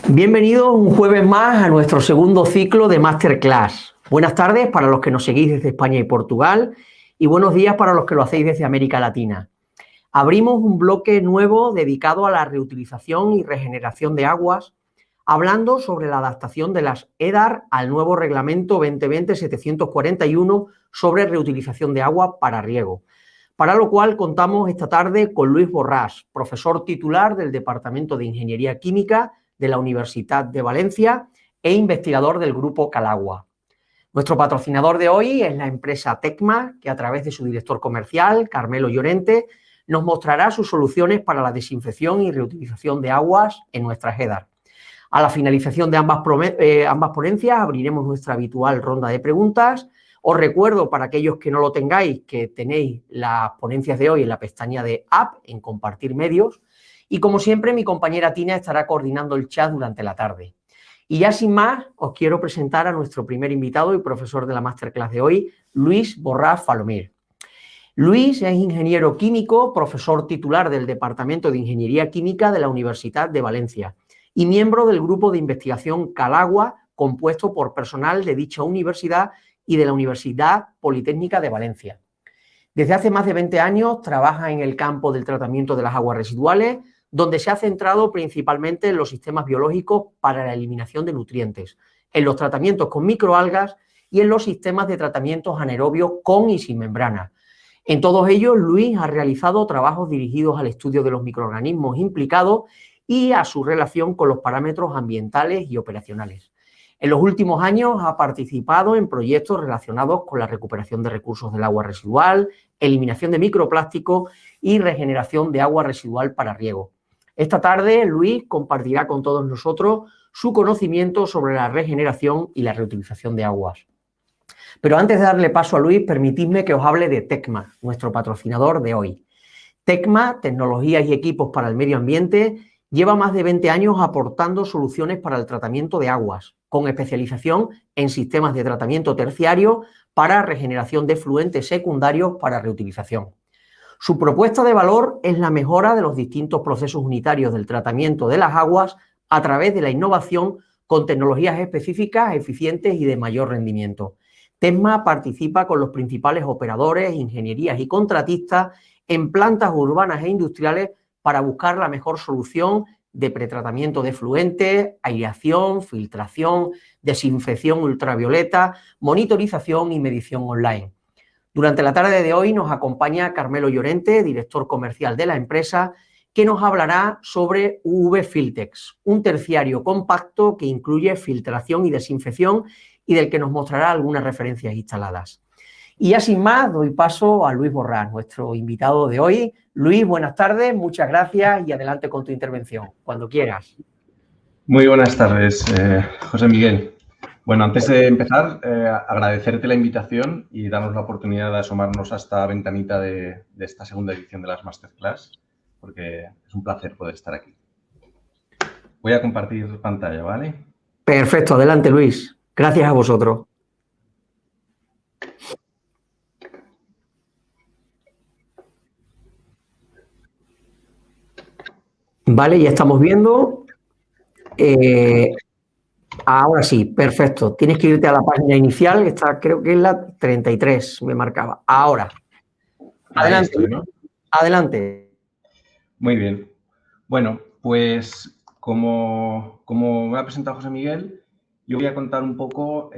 Bienvenidos un jueves más a nuestro segundo ciclo de Masterclass. Buenas tardes para los que nos seguís desde España y Portugal y buenos días para los que lo hacéis desde América Latina. Abrimos un bloque nuevo dedicado a la reutilización y regeneración de aguas, hablando sobre la adaptación de las EDAR al nuevo reglamento 2020-741 sobre reutilización de agua para riego. Para lo cual contamos esta tarde con Luis Borràs, profesor titular del Departamento de Ingeniería Química de la Universidad de Valencia e investigador del Grupo Calagua. Nuestro patrocinador de hoy es la empresa Tecma, que a través de su director comercial, Carmelo Llorente, nos mostrará sus soluciones para la desinfección y reutilización de aguas en nuestras EDAR. A la finalización de ambas ponencias abriremos nuestra habitual ronda de preguntas. Os recuerdo, para aquellos que no lo tengáis, que tenéis las ponencias de hoy en la pestaña de App, en Compartir Medios, y como siempre mi compañera Tina estará coordinando el chat durante la tarde. Y ya sin más, os quiero presentar a nuestro primer invitado y profesor de la Masterclass de hoy, Luis Borràs Falomir. Luis es ingeniero químico, profesor titular del Departamento de Ingeniería Química de la Universidad de Valencia y miembro del grupo de investigación Calagua, compuesto por personal de dicha universidad y de la Universidad Politécnica de Valencia. Desde hace más de 20 años trabaja en el campo del tratamiento de las aguas residuales, donde se ha centrado principalmente en los sistemas biológicos para la eliminación de nutrientes, en los tratamientos con microalgas y en los sistemas de tratamientos anaerobios con y sin membrana. En todos ellos, Luis ha realizado trabajos dirigidos al estudio de los microorganismos implicados y a su relación con los parámetros ambientales y operacionales. En los últimos años ha participado en proyectos relacionados con la recuperación de recursos del agua residual, eliminación de microplásticos y regeneración de agua residual para riego. Esta tarde, Luis compartirá con todos nosotros su conocimiento sobre la regeneración y la reutilización de aguas. Pero antes de darle paso a Luis, permitidme que os hable de Tecma, nuestro patrocinador de hoy. Tecma, tecnologías y equipos para el medio ambiente, lleva más de 20 años aportando soluciones para el tratamiento de aguas, con especialización en sistemas de tratamiento terciario para regeneración de efluentes secundarios para reutilización. Su propuesta de valor es la mejora de los distintos procesos unitarios del tratamiento de las aguas a través de la innovación con tecnologías específicas, eficientes y de mayor rendimiento. Tecma participa con los principales operadores, ingenierías y contratistas en plantas urbanas e industriales para buscar la mejor solución de pretratamiento de efluentes, aireación, filtración, desinfección ultravioleta, monitorización y medición online. Durante la tarde de hoy nos acompaña Carmelo Llorente, director comercial de la empresa, que nos hablará sobre UV Filtex, un terciario compacto que incluye filtración y desinfección y del que nos mostrará algunas referencias instaladas. Y ya sin más, doy paso a Luis Borràs, nuestro invitado de hoy. Luis, buenas tardes, muchas gracias y adelante con tu intervención, cuando quieras. Muy buenas tardes, José Miguel. Bueno, antes de empezar, agradecerte la invitación y darnos la oportunidad de asomarnos a esta ventanita de esta segunda edición de las Masterclass, porque es un placer poder estar aquí. Voy a compartir pantalla, ¿vale? Perfecto, adelante Luis. Gracias a vosotros. Vale, ya estamos viendo. Ahora sí, perfecto. Tienes que irte a la página inicial, esta creo que es la 33, me marcaba. Ahora. Adelante. Ahí estoy, ¿no? Adelante. Muy bien. Bueno, pues como me ha presentado José Miguel, yo voy a contar un poco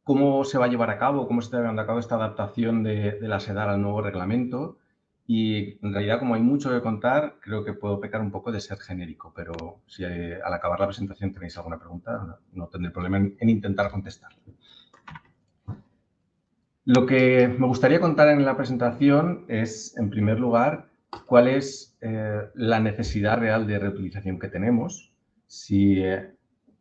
cómo se va a llevar a cabo, cómo se está llevando a cabo esta adaptación de la SEDAR al nuevo reglamento. Y en realidad, como hay mucho que contar, creo que puedo pecar un poco de ser genérico, pero si al acabar la presentación tenéis alguna pregunta, no tendré problema en intentar contestar. Lo que me gustaría contar en la presentación es, en primer lugar, cuál es la necesidad real de reutilización que tenemos. Si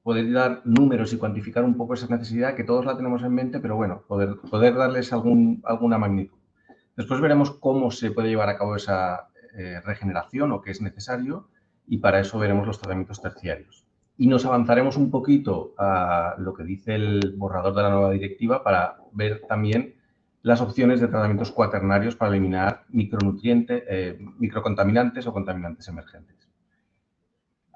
poder dar números y cuantificar un poco esa necesidad, que todos la tenemos en mente, pero bueno, poder darles alguna magnitud. Después veremos cómo se puede llevar a cabo esa regeneración o qué es necesario, y para eso veremos los tratamientos terciarios. Y nos avanzaremos un poquito a lo que dice el borrador de la nueva directiva para ver también las opciones de tratamientos cuaternarios para eliminar microcontaminantes o contaminantes emergentes.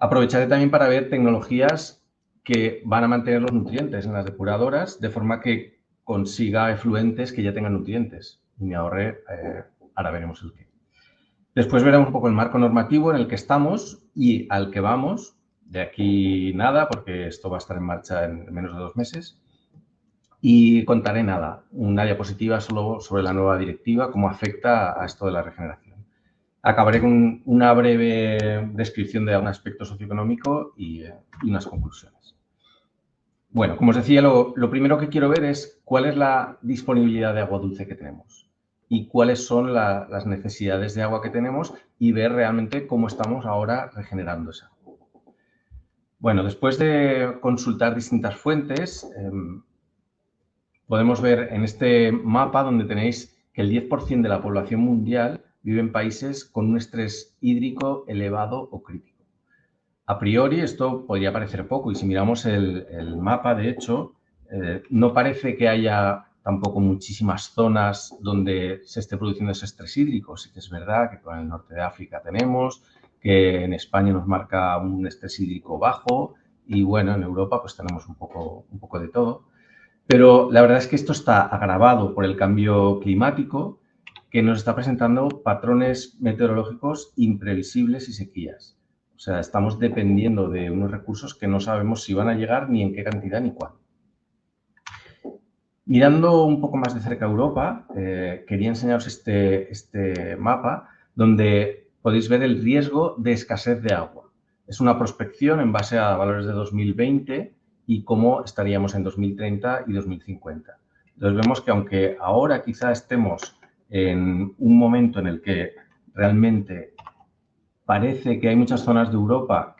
Aprovecharé también para ver tecnologías que van a mantener los nutrientes en las depuradoras, de forma que consiga efluentes que ya tengan nutrientes y me ahorre, ahora veremos el qué. Después veremos un poco el marco normativo en el que estamos y al que vamos, de aquí nada, porque esto va a estar en marcha en menos de 2 meses. Y contaré una diapositiva solo sobre la nueva directiva, cómo afecta a esto de la regeneración. Acabaré con una breve descripción de un aspecto socioeconómico y unas conclusiones. Bueno, como os decía, lo primero que quiero ver es cuál es la disponibilidad de agua dulce que tenemos y cuáles son las necesidades de agua que tenemos y ver realmente cómo estamos ahora regenerando esa agua. Bueno, después de consultar distintas fuentes, podemos ver en este mapa donde tenéis que el 10% de la población mundial vive en países con un estrés hídrico elevado o crítico. A priori esto podría parecer poco y si miramos el mapa, de hecho, no parece que haya tampoco muchísimas zonas donde se esté produciendo ese estrés hídrico. Sí que es verdad que con el norte de África tenemos, que en España nos marca un estrés hídrico bajo y bueno, en Europa pues tenemos un poco de todo. Pero la verdad es que esto está agravado por el cambio climático que nos está presentando patrones meteorológicos imprevisibles y sequías. O sea, estamos dependiendo de unos recursos que no sabemos si van a llegar ni en qué cantidad ni cuándo. Mirando un poco más de cerca a Europa, quería enseñaros este mapa donde podéis ver el riesgo de escasez de agua. Es una prospección en base a valores de 2020 y cómo estaríamos en 2030 y 2050. Entonces vemos que aunque ahora quizá estemos en un momento en el que realmente parece que hay muchas zonas de Europa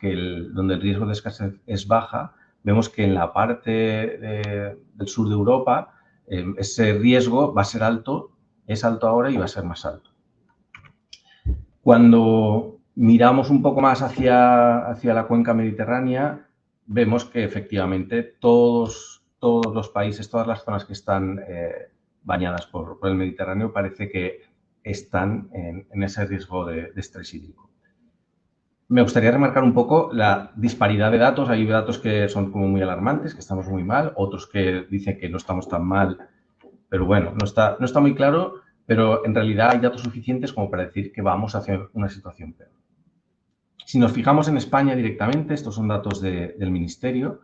donde el riesgo de escasez es baja, vemos que en la parte del sur de Europa ese riesgo va a ser alto, es alto ahora y va a ser más alto. Cuando miramos un poco más hacia la cuenca mediterránea, vemos que efectivamente todos los países, todas las zonas que están bañadas por el Mediterráneo parece que están en ese riesgo de estrés hídrico. Me gustaría remarcar un poco la disparidad de datos. Hay datos que son como muy alarmantes, que estamos muy mal, otros que dicen que no estamos tan mal, pero bueno, no está muy claro, pero en realidad hay datos suficientes como para decir que vamos hacia una situación peor. Si nos fijamos en España directamente, estos son datos del Ministerio,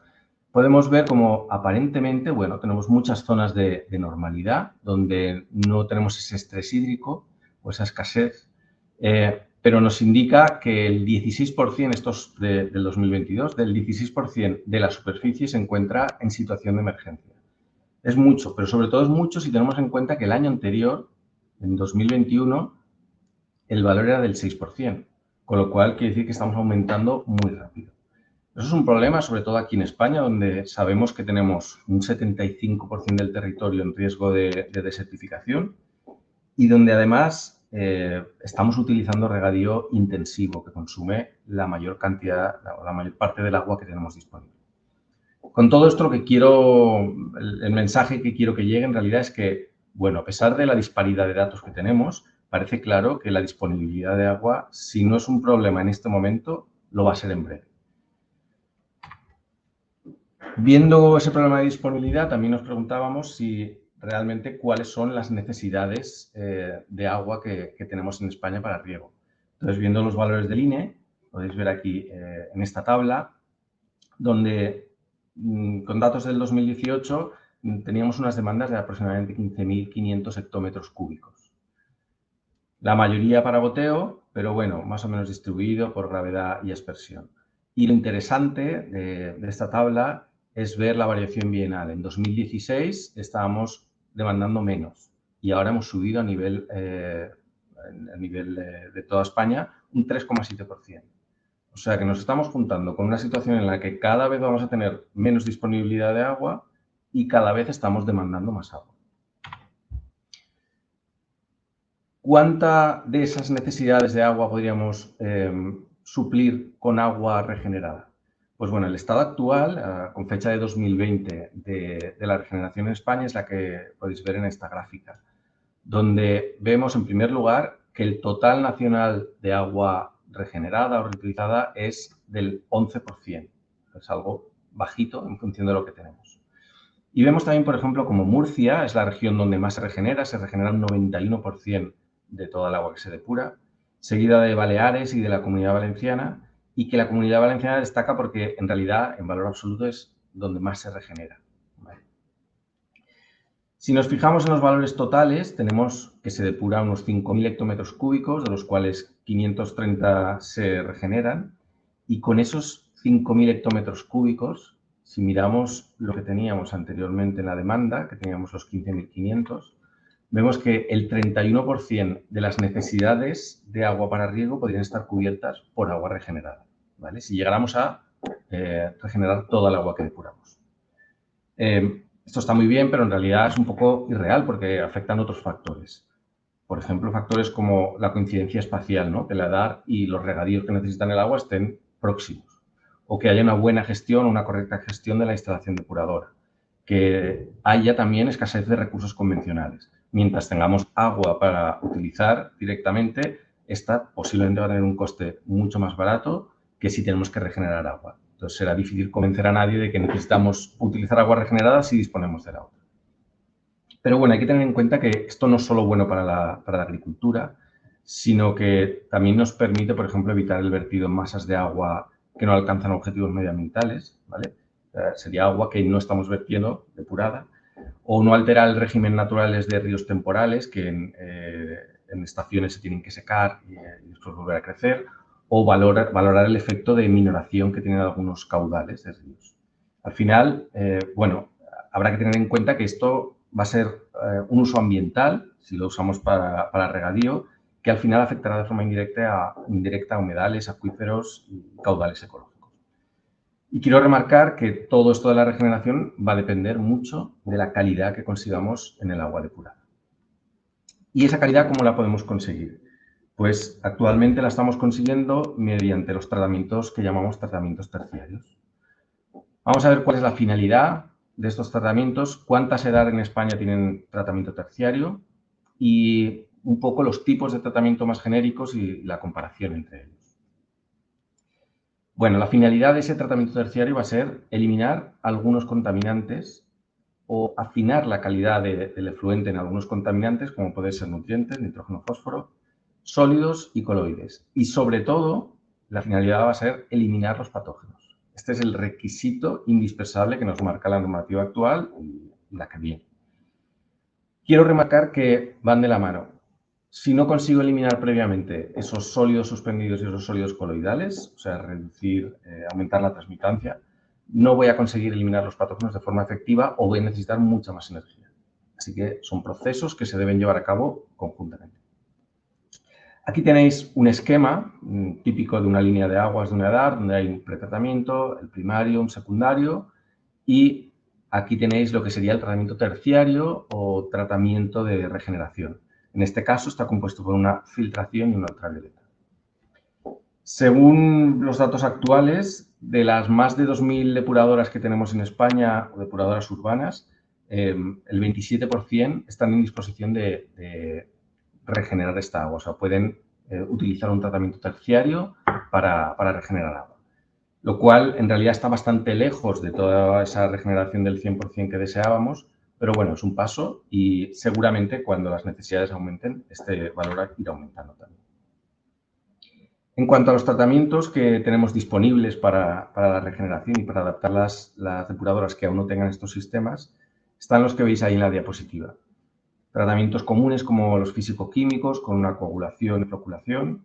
podemos ver como aparentemente, bueno, tenemos muchas zonas de normalidad donde no tenemos ese estrés hídrico o esa escasez, pero nos indica que el 16%, estos del 2022, del 16% de la superficie se encuentra en situación de emergencia. Es mucho, pero sobre todo es mucho si tenemos en cuenta que el año anterior, en 2021, el valor era del 6%, con lo cual quiere decir que estamos aumentando muy rápido. Eso es un problema, sobre todo aquí en España, donde sabemos que tenemos un 75% del territorio en riesgo de desertificación y donde además estamos utilizando regadío intensivo que consume la mayor cantidad o la mayor parte del agua que tenemos disponible. Con todo esto, el mensaje que quiero que llegue en realidad es que, bueno, a pesar de la disparidad de datos que tenemos, parece claro que la disponibilidad de agua, si no es un problema en este momento, lo va a ser en breve. Viendo ese problema de disponibilidad, también nos preguntábamos si realmente cuáles son las necesidades de agua que tenemos en España para riego. Entonces, viendo los valores del INE, podéis ver aquí en esta tabla, donde con datos del 2018 teníamos unas demandas de aproximadamente 15.500 hectómetros cúbicos. La mayoría para goteo, pero bueno, más o menos distribuido por gravedad y aspersión. Y lo interesante de esta tabla es ver la variación bienal. En 2016 estábamos demandando menos y ahora hemos subido a nivel de toda España un 3,7%. O sea que nos estamos juntando con una situación en la que cada vez vamos a tener menos disponibilidad de agua y cada vez estamos demandando más agua. ¿Cuánta de esas necesidades de agua podríamos suplir con agua regenerada? Pues bueno, el estado actual, con fecha de 2020, de la regeneración en España es la que podéis ver en esta gráfica, donde vemos en primer lugar que el total nacional de agua regenerada o reutilizada es del 11%. Es algo bajito en función de lo que tenemos. Y vemos también, por ejemplo, como Murcia es la región donde más se regenera un 91% de toda el agua que se depura, seguida de Baleares y de la Comunidad Valenciana, y que la Comunidad Valenciana destaca porque en realidad, en valor absoluto, es donde más se regenera. ¿Vale? Si nos fijamos en los valores totales, tenemos que se depura unos 5.000 hectómetros cúbicos, de los cuales 530 se regeneran, y con esos 5.000 hectómetros cúbicos, si miramos lo que teníamos anteriormente en la demanda, que teníamos los 15.500, vemos que el 31% de las necesidades de agua para riego podrían estar cubiertas por agua regenerada, ¿vale? Si llegáramos a regenerar toda el agua que depuramos. Esto está muy bien, pero en realidad es un poco irreal porque afectan otros factores. Por ejemplo, factores como la coincidencia espacial, ¿no? Que la edad y los regadíos que necesitan el agua estén próximos. O que haya una buena gestión, una correcta gestión de la instalación depuradora. Que haya también escasez de recursos convencionales. Mientras tengamos agua para utilizar directamente, esta posiblemente va a tener un coste mucho más barato que si tenemos que regenerar agua. Entonces será difícil convencer a nadie de que necesitamos utilizar agua regenerada si disponemos de la otra. Pero bueno, hay que tener en cuenta que esto no es solo bueno para la agricultura, sino que también nos permite, por ejemplo, evitar el vertido en masas de agua que no alcanzan objetivos medioambientales, ¿vale? Sería agua que no estamos vertiendo depurada, o no alterar el régimen naturales de ríos temporales que en estaciones se tienen que secar y después volver a crecer, o valorar el efecto de minoración que tienen algunos caudales de ríos. Al final, bueno, habrá que tener en cuenta que esto va a ser un uso ambiental, si lo usamos para regadío, que al final afectará de forma indirecta a humedales, acuíferos y caudales ecológicos. Y quiero remarcar que todo esto de la regeneración va a depender mucho de la calidad que consigamos en el agua depurada. ¿Y esa calidad cómo la podemos conseguir? Pues actualmente la estamos consiguiendo mediante los tratamientos que llamamos tratamientos terciarios. Vamos a ver cuál es la finalidad de estos tratamientos, cuántas edades en España tienen tratamiento terciario y un poco los tipos de tratamiento más genéricos y la comparación entre ellos. Bueno, la finalidad de ese tratamiento terciario va a ser eliminar algunos contaminantes o afinar la calidad del efluente en algunos contaminantes, como pueden ser nutrientes, nitrógeno, fósforo, sólidos y coloides. Y sobre todo, la finalidad va a ser eliminar los patógenos. Este es el requisito indispensable que nos marca la normativa actual y la que viene. Quiero remarcar que van de la mano. Si no consigo eliminar previamente esos sólidos suspendidos y esos sólidos coloidales, o sea, aumentar la transmitancia, no voy a conseguir eliminar los patógenos de forma efectiva o voy a necesitar mucha más energía. Así que son procesos que se deben llevar a cabo conjuntamente. Aquí tenéis un esquema típico de una línea de aguas de una edad, donde hay un pretratamiento, el primario, un secundario, y aquí tenéis lo que sería el tratamiento terciario o tratamiento de regeneración. En este caso está compuesto por una filtración y una ultravioleta. Según los datos actuales, de las más de 2.000 depuradoras que tenemos en España, o depuradoras urbanas, el 27% están en disposición de regenerar esta agua. O sea, pueden utilizar un tratamiento terciario para regenerar agua. Lo cual, en realidad, está bastante lejos de toda esa regeneración del 100% que deseábamos, pero bueno, es un paso y seguramente cuando las necesidades aumenten, este valor irá aumentando también. En cuanto a los tratamientos que tenemos disponibles para la regeneración y para adaptar las depuradoras que aún no tengan estos sistemas, están los que veis ahí en la diapositiva. Tratamientos comunes como los físico-químicos con una coagulación y floculación,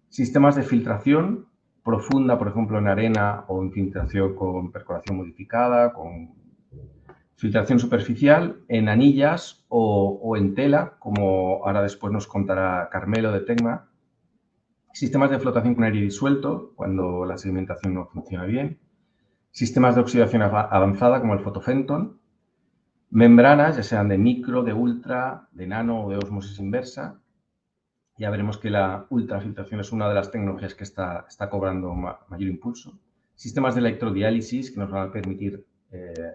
sistemas de filtración profunda, por ejemplo, en arena o en filtración con percolación modificada, con filtración superficial, en anillas o en tela, como ahora después nos contará Carmelo de Tecma. Sistemas de flotación con aire disuelto, cuando la sedimentación no funciona bien. Sistemas de oxidación avanzada, como el fotofenton. Membranas, ya sean de micro, de ultra, de nano o de ósmosis inversa. Ya veremos que la ultrafiltración es una de las tecnologías que está cobrando mayor impulso. Sistemas de electrodiálisis que nos van a permitir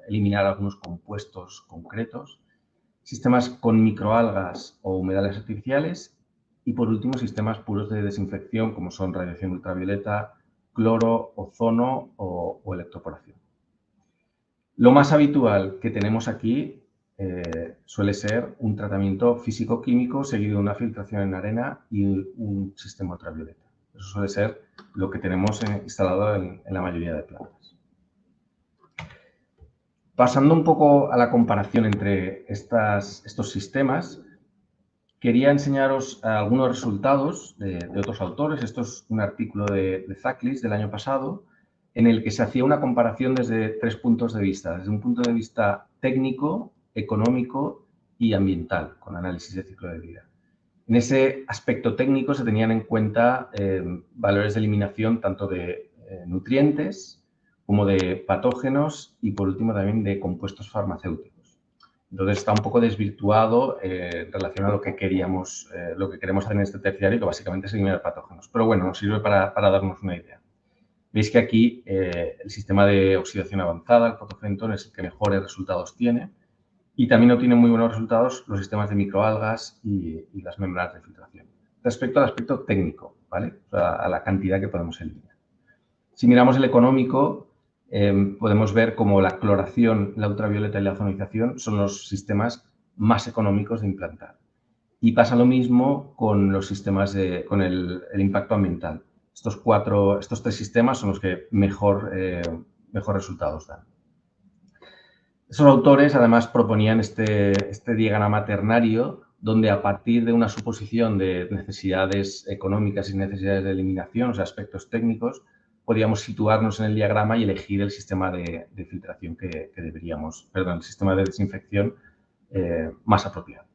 eliminar algunos compuestos concretos. Sistemas con microalgas o humedales artificiales. Y por último, sistemas puros de desinfección como son radiación ultravioleta, cloro, ozono o electroporación. Lo más habitual que tenemos aquí suele ser un tratamiento físico-químico seguido de una filtración en arena y un sistema ultravioleta. Eso suele ser lo que tenemos instalado en la mayoría de plantas. Pasando un poco a la comparación entre estos sistemas, quería enseñaros algunos resultados de otros autores. Esto es un artículo de Zaklis del año pasado, en el que se hacía una comparación desde 3 puntos de vista. Desde un punto de vista técnico, económico y ambiental, con análisis de ciclo de vida. En ese aspecto técnico se tenían en cuenta valores de eliminación tanto de nutrientes como de patógenos y, por último, también de compuestos farmacéuticos. Entonces, está un poco desvirtuado en relación a lo que queremos hacer en este terciario, que básicamente es eliminar patógenos. Pero bueno, nos sirve para darnos una idea. Veis que aquí el sistema de oxidación avanzada, el fotofentón, es el que mejores resultados tiene. Y también obtiene muy buenos resultados los sistemas de microalgas y las membranas de filtración. Respecto al aspecto técnico, ¿vale? O sea, a la cantidad que podemos eliminar. Si miramos el económico, podemos ver cómo la cloración, la ultravioleta y la ozonización son los sistemas más económicos de implantar. Y pasa lo mismo con los sistemas con el impacto ambiental. Estos 3 sistemas son los que mejor resultados dan. Esos autores, además, proponían este diagrama ternario, donde a partir de una suposición de necesidades económicas y necesidades de eliminación, o sea, aspectos técnicos, podíamos situarnos en el diagrama y elegir el sistema de filtración el sistema de desinfección más apropiado.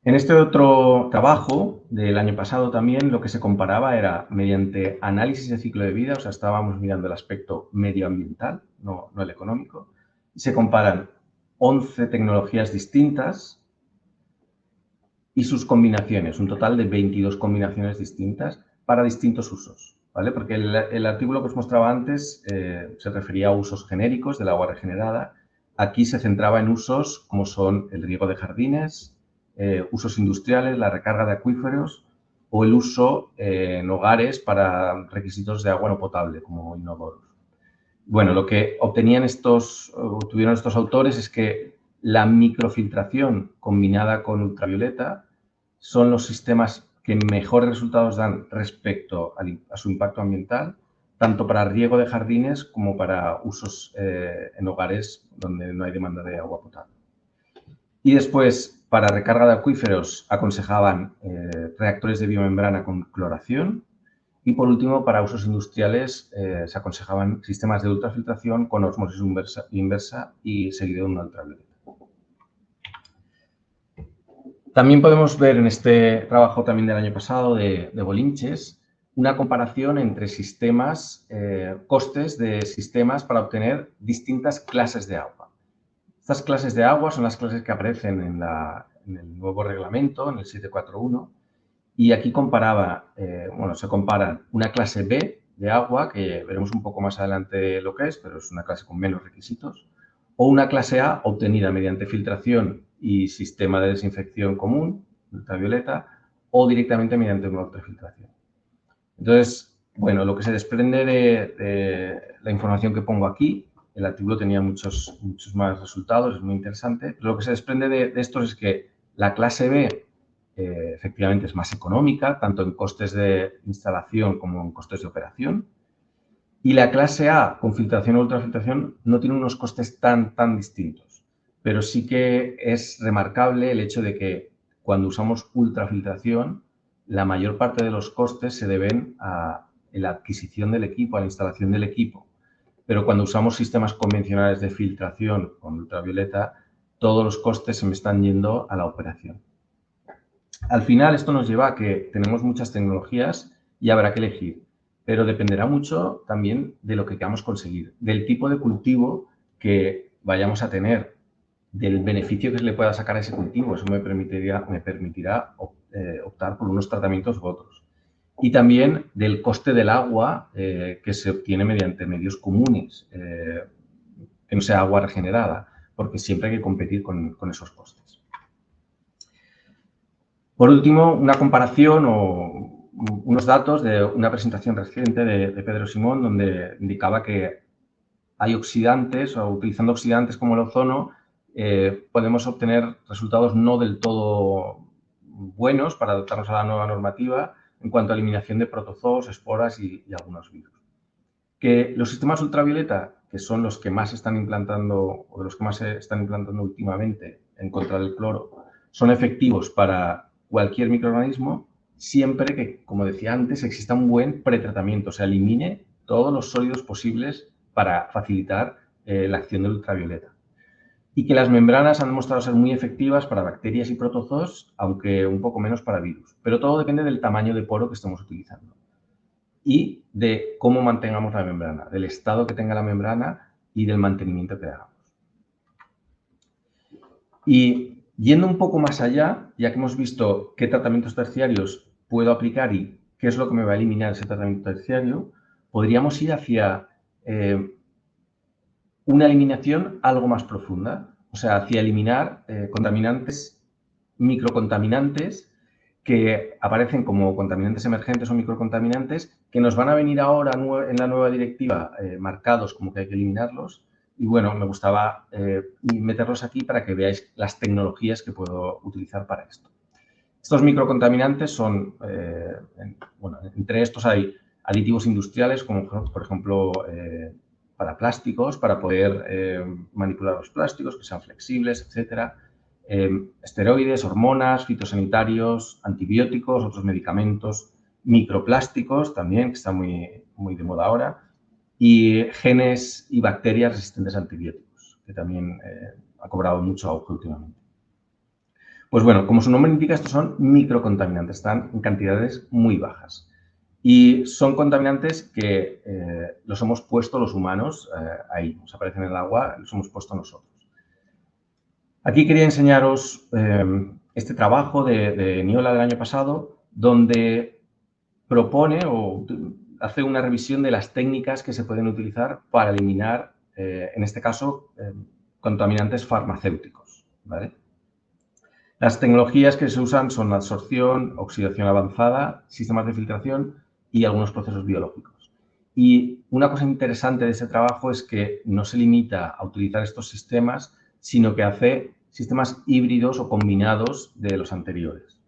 En este otro trabajo del año pasado también lo que se comparaba era mediante análisis de ciclo de vida, o sea, estábamos mirando el aspecto medioambiental, no el económico, y se comparan 11 tecnologías distintas y sus combinaciones, un total de 22 combinaciones distintas para distintos usos, ¿vale? Porque el artículo que os mostraba antes se refería a usos genéricos del agua regenerada. Aquí se centraba en usos como son el riego de jardines, usos industriales, la recarga de acuíferos o el uso en hogares para requisitos de agua no potable, como inodoros. Bueno, lo que obtuvieron estos autores es que la microfiltración combinada con ultravioleta son los sistemas que mejores resultados dan respecto a su impacto ambiental, tanto para riego de jardines como para usos en hogares donde no hay demanda de agua potable. Y después, para recarga de acuíferos, aconsejaban reactores de biomembrana con cloración. Y, por último, para usos industriales, se aconsejaban sistemas de ultrafiltración con ósmosis inversa y seguido de una ultravioleta. También podemos ver en este trabajo también del año pasado de Bolinches una comparación entre sistemas, costes de sistemas para obtener distintas clases de agua. Estas clases de agua son las clases que aparecen en el nuevo reglamento, en el 741, y aquí se comparan una clase B de agua, que veremos un poco más adelante lo que es, pero es una clase con menos requisitos, o una clase A obtenida mediante filtración y sistema de desinfección común, ultravioleta, o directamente mediante una ultrafiltración. Entonces, bueno, lo que se desprende de la información que pongo aquí, el artículo tenía muchos más resultados, es muy interesante, pero lo que se desprende de estos es que la clase B efectivamente es más económica, tanto en costes de instalación como en costes de operación, y la clase A con filtración o ultrafiltración no tiene unos costes tan distintos, pero sí que es remarcable el hecho de que cuando usamos ultrafiltración, la mayor parte de los costes se deben a la adquisición del equipo, a la instalación del equipo. Pero cuando usamos sistemas convencionales de filtración con ultravioleta, todos los costes se me están yendo a la operación. Al final, esto nos lleva a que tenemos muchas tecnologías y habrá que elegir, pero dependerá mucho también de lo que queramos conseguir, del tipo de cultivo que vayamos a tener, del beneficio que se le pueda sacar a ese cultivo. Eso me permitirá optar por unos tratamientos u otros. Y también del coste del agua que se obtiene mediante medios comunes, que no sea agua regenerada, porque siempre hay que competir con esos costes. Por último, una comparación o unos datos de una presentación reciente de Pedro Simón, donde indicaba que hay oxidantes, o utilizando oxidantes como el ozono, podemos obtener resultados no del todo buenos para adaptarnos a la nueva normativa en cuanto a eliminación de protozoos, esporas y algunos virus. Que los sistemas ultravioleta, que son los que más se están implantando o de los que más se están implantando últimamente en contra del cloro, son efectivos para cualquier microorganismo siempre que, como decía antes, exista un buen pretratamiento, se elimine todos los sólidos posibles para facilitar la acción del ultravioleta. Y que las membranas han demostrado ser muy efectivas para bacterias y protozoos, aunque un poco menos para virus. Pero todo depende del tamaño de poro que estemos utilizando y de cómo mantengamos la membrana, del estado que tenga la membrana y del mantenimiento que hagamos. Y yendo un poco más allá, ya que hemos visto qué tratamientos terciarios puedo aplicar y qué es lo que me va a eliminar ese tratamiento terciario, podríamos ir hacia una eliminación algo más profunda, o sea, hacia eliminar contaminantes, microcontaminantes que aparecen como contaminantes emergentes o microcontaminantes que nos van a venir ahora en la nueva directiva marcados como que hay que eliminarlos. Y bueno, me gustaba meterlos aquí para que veáis las tecnologías que puedo utilizar para esto. Estos microcontaminantes son, bueno, entre estos hay aditivos industriales como por ejemplo para plásticos, para poder manipular los plásticos, que sean flexibles, etcétera. Esteroides, hormonas, fitosanitarios, antibióticos, otros medicamentos, microplásticos también, que está muy de moda ahora, y genes y bacterias resistentes a antibióticos, que también ha cobrado mucho auge últimamente. Pues bueno, como su nombre indica, estos son microcontaminantes, están en cantidades muy bajas. Y son contaminantes que los hemos puesto los humanos ahí, nos aparecen en el agua, los hemos puesto nosotros. Aquí quería enseñaros este trabajo de Niola del año pasado, donde propone o hace una revisión de las técnicas que se pueden utilizar para eliminar, en este caso, contaminantes farmacéuticos, ¿vale? Las tecnologías que se usan son la absorción, oxidación avanzada, sistemas de filtración y algunos procesos biológicos. Y una cosa interesante de este trabajo es que no se limita a utilizar estos sistemas, sino que hace sistemas híbridos o combinados de los anteriores.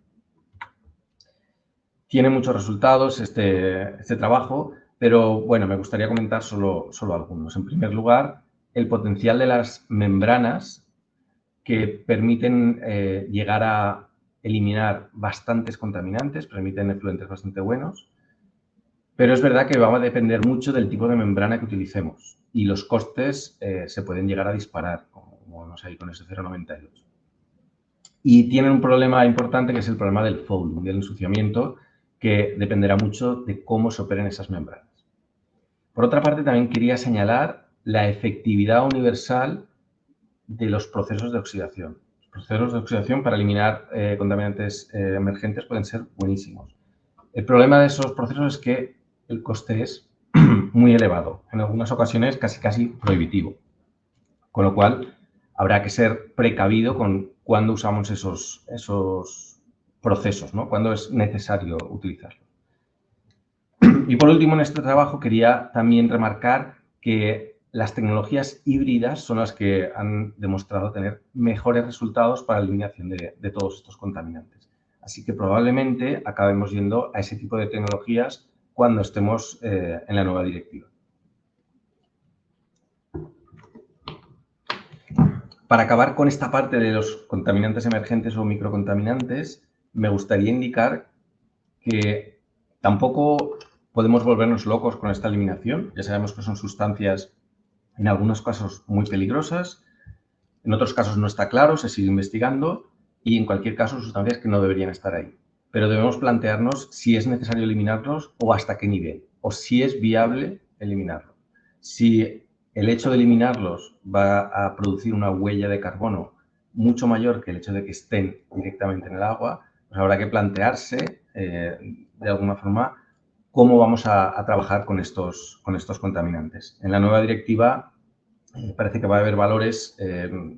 Tiene muchos resultados este trabajo, pero bueno, me gustaría comentar solo algunos. En primer lugar, el potencial de las membranas que permiten llegar a eliminar bastantes contaminantes, permiten efluentes bastante buenos, pero es verdad que va a depender mucho del tipo de membrana que utilicemos y los costes se pueden llegar a disparar, como vamos ahí con ese 0,98. Y tienen un problema importante que es el problema del fouling, del ensuciamiento, que dependerá mucho de cómo se operen esas membranas. Por otra parte, también quería señalar la efectividad universal de los procesos de oxidación. Los procesos de oxidación para eliminar contaminantes emergentes pueden ser buenísimos. El problema de esos procesos es que el coste es muy elevado, en algunas ocasiones casi prohibitivo, con lo cual habrá que ser precavido con cuándo usamos esos procesos, ¿no? Cuándo es necesario utilizarlos. Y por último, en este trabajo quería también remarcar que las tecnologías híbridas son las que han demostrado tener mejores resultados para la eliminación de todos estos contaminantes. Así que probablemente acabemos yendo a ese tipo de tecnologías cuando estemos en la nueva directiva. Para acabar con esta parte de los contaminantes emergentes o microcontaminantes, me gustaría indicar que tampoco podemos volvernos locos con esta eliminación. Ya sabemos que son sustancias en algunos casos muy peligrosas, en otros casos no está claro, se sigue investigando y en cualquier caso sustancias que no deberían estar ahí. Pero debemos plantearnos si es necesario eliminarlos o hasta qué nivel, o si es viable eliminarlos. Si el hecho de eliminarlos va a producir una huella de carbono mucho mayor que el hecho de que estén directamente en el agua, pues habrá que plantearse de alguna forma cómo vamos a trabajar con estos contaminantes. En la nueva directiva parece que va a haber valores,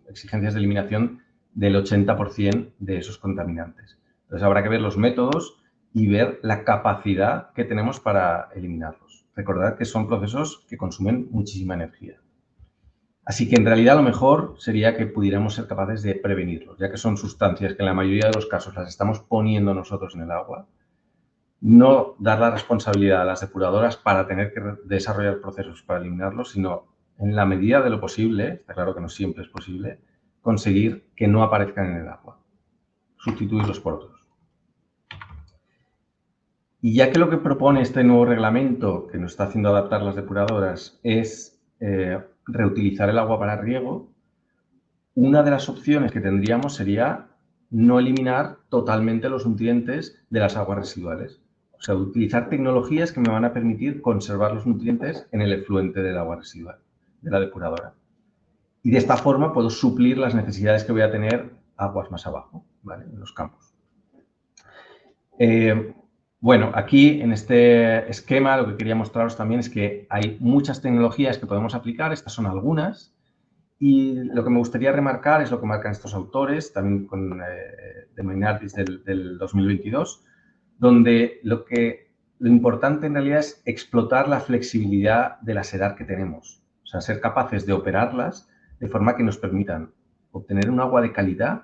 exigencias de eliminación del 80% de esos contaminantes. Entonces habrá que ver los métodos y ver la capacidad que tenemos para eliminarlos. Recordad que son procesos que consumen muchísima energía. Así que en realidad lo mejor sería que pudiéramos ser capaces de prevenirlos, ya que son sustancias que en la mayoría de los casos las estamos poniendo nosotros en el agua. No dar la responsabilidad a las depuradoras para tener que desarrollar procesos para eliminarlos, sino en la medida de lo posible, está claro que no siempre es posible, conseguir que no aparezcan en el agua, sustituirlos por otros. Y ya que lo que propone este nuevo reglamento, que nos está haciendo adaptar las depuradoras, es reutilizar el agua para riego, una de las opciones que tendríamos sería no eliminar totalmente los nutrientes de las aguas residuales. O sea, utilizar tecnologías que me van a permitir conservar los nutrientes en el efluente del agua residual, de la depuradora. Y de esta forma puedo suplir las necesidades que voy a tener aguas más abajo, ¿vale? En los campos. Bueno, aquí en este esquema lo que quería mostraros también es que hay muchas tecnologías que podemos aplicar, estas son algunas, y lo que me gustaría remarcar es lo que marcan estos autores, también de Mainardis del 2022, donde lo importante en realidad es explotar la flexibilidad de la SEDAR que tenemos, o sea, ser capaces de operarlas de forma que nos permitan obtener un agua de calidad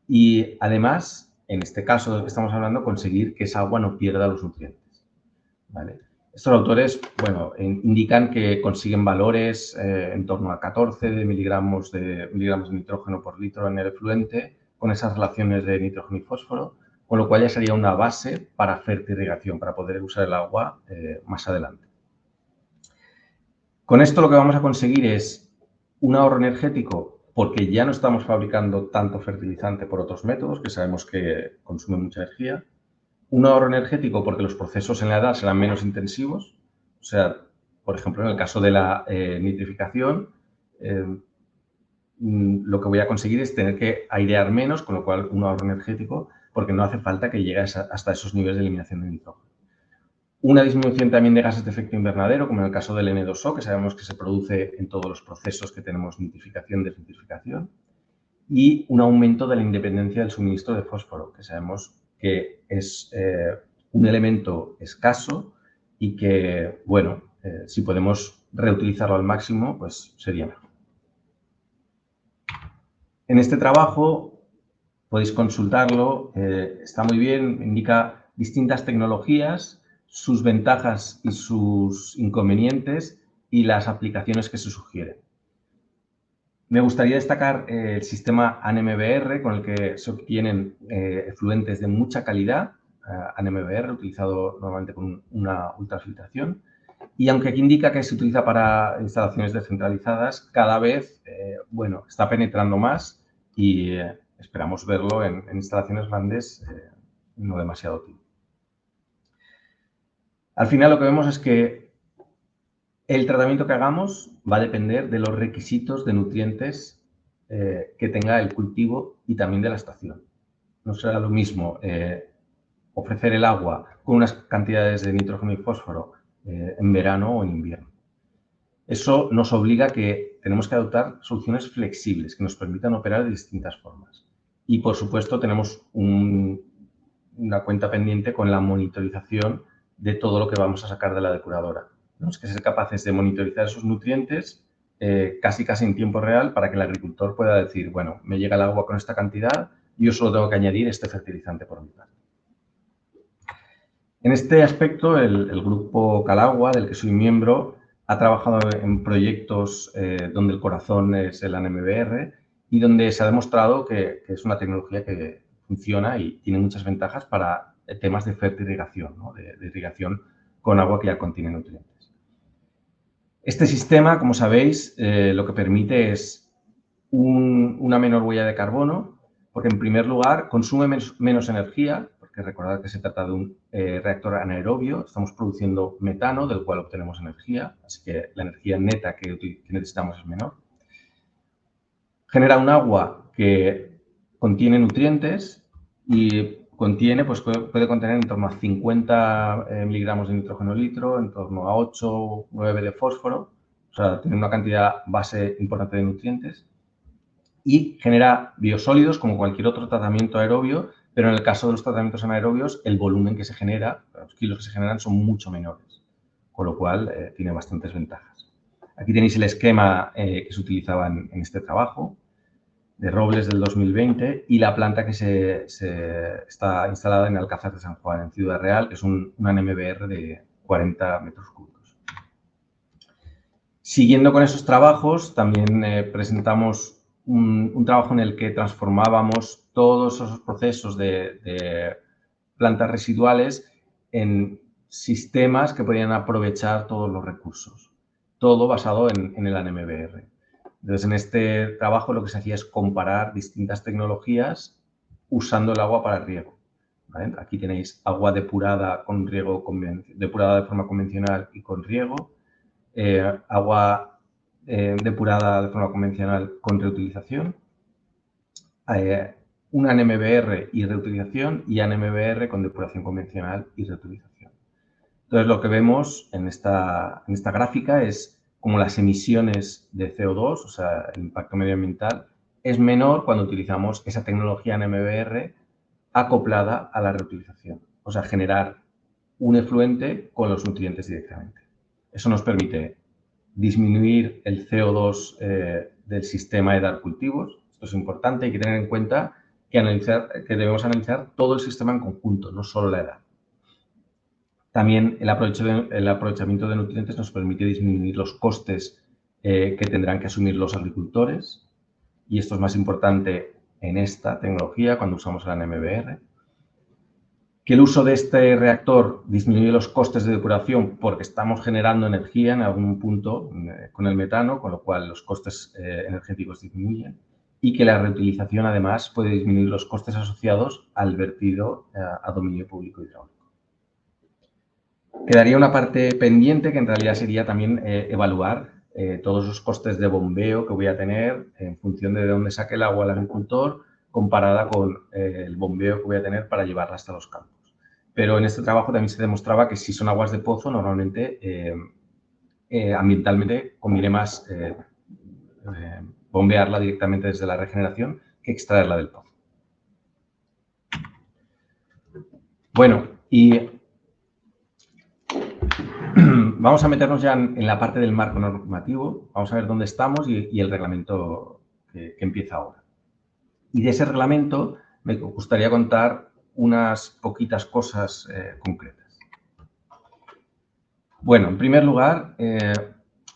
y además, en este caso del que estamos hablando, conseguir que esa agua no pierda los nutrientes, ¿vale? Estos autores, bueno, indican que consiguen valores en torno a 14 miligramos de nitrógeno por litro en el efluente con esas relaciones de nitrógeno y fósforo, con lo cual ya sería una base para fertirrigación, para poder usar el agua más adelante. Con esto lo que vamos a conseguir es un ahorro energético porque ya no estamos fabricando tanto fertilizante por otros métodos que sabemos que consumen mucha energía. Un ahorro energético porque los procesos en la edad serán menos intensivos. O sea, por ejemplo, en el caso de la nitrificación, lo que voy a conseguir es tener que airear menos, con lo cual un ahorro energético, porque no hace falta que llegue hasta esos niveles de eliminación de nitrógeno. Una disminución también de gases de efecto invernadero, como en el caso del N2O, que sabemos que se produce en todos los procesos que tenemos nitrificación, desnitrificación. Y un aumento de la independencia del suministro de fósforo, que sabemos que es un elemento escaso y que, bueno, si podemos reutilizarlo al máximo, pues sería mejor. En este trabajo podéis consultarlo, está muy bien, indica distintas tecnologías, sus ventajas y sus inconvenientes y las aplicaciones que se sugieren. Me gustaría destacar el sistema ANMBR con el que se obtienen efluentes de mucha calidad, ANMBR utilizado normalmente con una ultrafiltración, y aunque aquí indica que se utiliza para instalaciones descentralizadas, cada vez bueno, está penetrando más y esperamos verlo en instalaciones grandes no demasiado tiempo. Al final lo que vemos es que el tratamiento que hagamos va a depender de los requisitos de nutrientes que tenga el cultivo y también de la estación. No será lo mismo ofrecer el agua con unas cantidades de nitrógeno y fósforo en verano o en invierno. Eso nos obliga a que tenemos que adoptar soluciones flexibles que nos permitan operar de distintas formas. Y, por supuesto, tenemos una cuenta pendiente con la monitorización de todo lo que vamos a sacar de la depuradora. Tenemos que ser capaces de monitorizar esos nutrientes casi en tiempo real para que el agricultor pueda decir, bueno, me llega el agua con esta cantidad y yo solo tengo que añadir este fertilizante por mi parte. En este aspecto, el grupo Calagua, del que soy miembro, ha trabajado en proyectos donde el corazón es el ANMBR y donde se ha demostrado que es una tecnología que funciona y tiene muchas ventajas para temas de fertirrigación, ¿no? de irrigación con agua que ya contiene nutrientes. Este sistema, como sabéis, lo que permite es una menor huella de carbono, porque en primer lugar consume menos energía, porque recordad que se trata de un reactor anaerobio, estamos produciendo metano del cual obtenemos energía, así que la energía neta que necesitamos es menor. Genera un agua que contiene nutrientes y pues puede contener en torno a 50 miligramos de nitrógeno litro, en torno a 8 o 9 de fósforo, o sea, tiene una cantidad base importante de nutrientes y genera biosólidos como cualquier otro tratamiento aerobio pero en el caso de los tratamientos anaerobios, el volumen que se genera, los kilos que se generan son mucho menores, con lo cual tiene bastantes ventajas. Aquí tenéis el esquema que se utilizaba en este trabajo, de Robles del 2020, y la planta que está instalada en Alcázar de San Juan, en Ciudad Real, que es una NMBR de 40 metros cúbicos. Siguiendo con esos trabajos, también presentamos un trabajo en el que transformábamos todos esos procesos de plantas residuales en sistemas que podían aprovechar todos los recursos, todo basado en el NMBR. Entonces, en este trabajo lo que se hacía es comparar distintas tecnologías usando el agua para riego. ¿Vale? Aquí tenéis agua depurada con riego, depurada de forma convencional y con riego, agua depurada de forma convencional con reutilización, una NMBR y reutilización, y NMBR con depuración convencional y reutilización. Entonces, lo que vemos en esta gráfica es como las emisiones de CO2, o sea, el impacto medioambiental, es menor cuando utilizamos esa tecnología NMBR acoplada a la reutilización. O sea, generar un efluente con los nutrientes directamente. Eso nos permite disminuir el CO2 del sistema de dar cultivos. Esto es importante, hay que tener en cuenta que debemos analizar todo el sistema en conjunto, no solo la edad. También el aprovechamiento de nutrientes nos permite disminuir los costes que tendrán que asumir los agricultores, y esto es más importante en esta tecnología cuando usamos la NMBR. Que el uso de este reactor disminuye los costes de depuración porque estamos generando energía en algún punto con el metano, con lo cual los costes energéticos disminuyen, y que la reutilización además puede disminuir los costes asociados al vertido a dominio público hidráulico. Quedaría una parte pendiente que en realidad sería también evaluar todos los costes de bombeo que voy a tener en función de dónde saque el agua el agricultor, comparada con el bombeo que voy a tener para llevarla hasta los campos. Pero en este trabajo también se demostraba que si son aguas de pozo, normalmente ambientalmente conviene más bombearla directamente desde la regeneración que extraerla del pozo. Bueno, y vamos a meternos ya en la parte del marco normativo. Vamos a ver dónde estamos y el reglamento que empieza ahora. Y de ese reglamento me gustaría contar unas poquitas cosas concretas. Bueno, en primer lugar,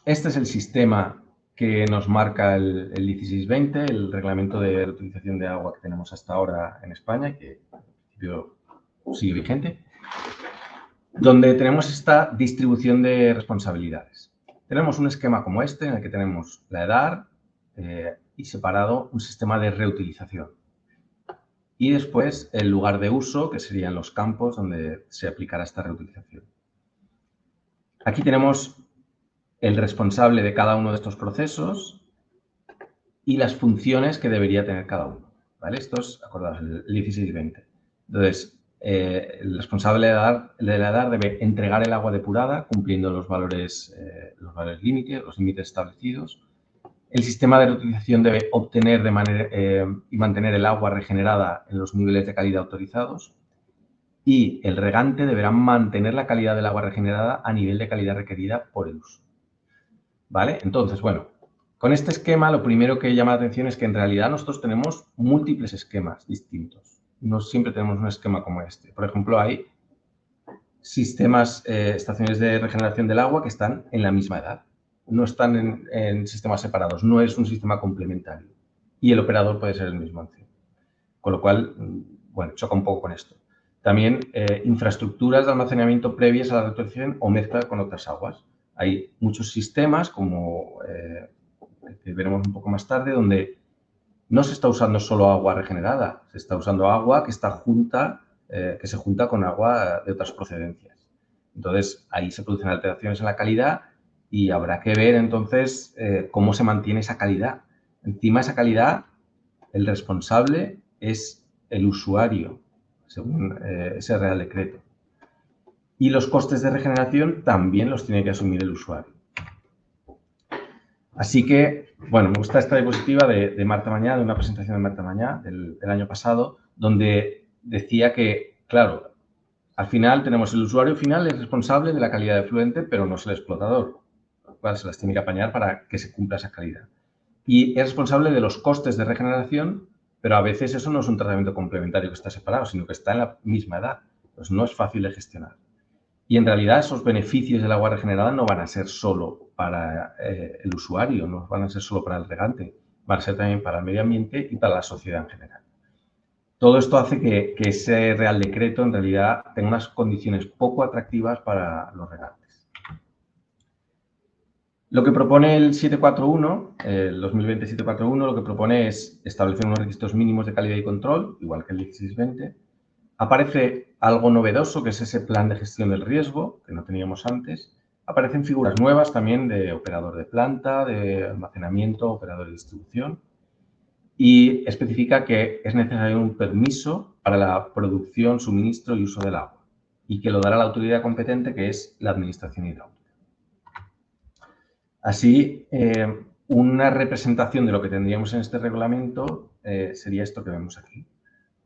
este es el sistema que nos marca el 1620, el reglamento de reutilización de agua que tenemos hasta ahora en España, que en principio sigue vigente, donde tenemos esta distribución de responsabilidades. Tenemos un esquema como este, en el que tenemos la EDAR y separado un sistema de reutilización. Y después el lugar de uso, que serían los campos donde se aplicará esta reutilización. Aquí tenemos el responsable de cada uno de estos procesos y las funciones que debería tener cada uno. ¿Vale? Esto es, acordaos, el 1620. Entonces, el responsable de la EDAR debe entregar el agua depurada cumpliendo los valores límites, los límites establecidos. El sistema de reutilización debe obtener y mantener el agua regenerada en los niveles de calidad autorizados. Y el regante deberá mantener la calidad del agua regenerada a nivel de calidad requerida por el uso. ¿Vale? Entonces, bueno, con este esquema lo primero que llama la atención es que en realidad nosotros tenemos múltiples esquemas distintos. No siempre tenemos un esquema como este. Por ejemplo, hay sistemas, estaciones de regeneración del agua que están en la misma edad. No están en sistemas separados, no es un sistema complementario. Y el operador puede ser el mismo encima. Con lo cual, bueno, choca un poco con esto. También infraestructuras de almacenamiento previas a la reutilización o mezcla con otras aguas. Hay muchos sistemas, como que veremos un poco más tarde, donde no se está usando solo agua regenerada, se está usando agua que se junta con agua de otras procedencias. Entonces, ahí se producen alteraciones en la calidad y habrá que ver, entonces, cómo se mantiene esa calidad. Encima, esa calidad, el responsable es el usuario, según ese Real Decreto. Y los costes de regeneración también los tiene que asumir el usuario. Así que, bueno, me gusta esta diapositiva de Marta Mañá, de una presentación de Marta Mañá del año pasado, donde decía que, claro, al final tenemos el usuario final es responsable de la calidad de efluente, pero no es el explotador, lo cual se las tiene que apañar para que se cumpla esa calidad. Y es responsable de los costes de regeneración, pero a veces eso no es un tratamiento complementario que está separado, sino que está en la misma edad. Pues no es fácil de gestionar. Y en realidad esos beneficios del agua regenerada no van a ser solo para el usuario, no van a ser solo para el regante, van a ser también para el medio ambiente y para la sociedad en general. Todo esto hace que ese Real Decreto en realidad tenga unas condiciones poco atractivas para los regantes. Lo que propone el 741, el 2020-741, lo que propone es establecer unos requisitos mínimos de calidad y control, igual que el 1620. Aparece algo novedoso, que es ese plan de gestión del riesgo, que no teníamos antes. Aparecen figuras nuevas también de operador de planta, de almacenamiento, operador de distribución. Y especifica que es necesario un permiso para la producción, suministro y uso del agua y que lo dará la autoridad competente, que es la Administración Hidráulica. Así, una representación de lo que tendríamos en este reglamento sería esto que vemos aquí.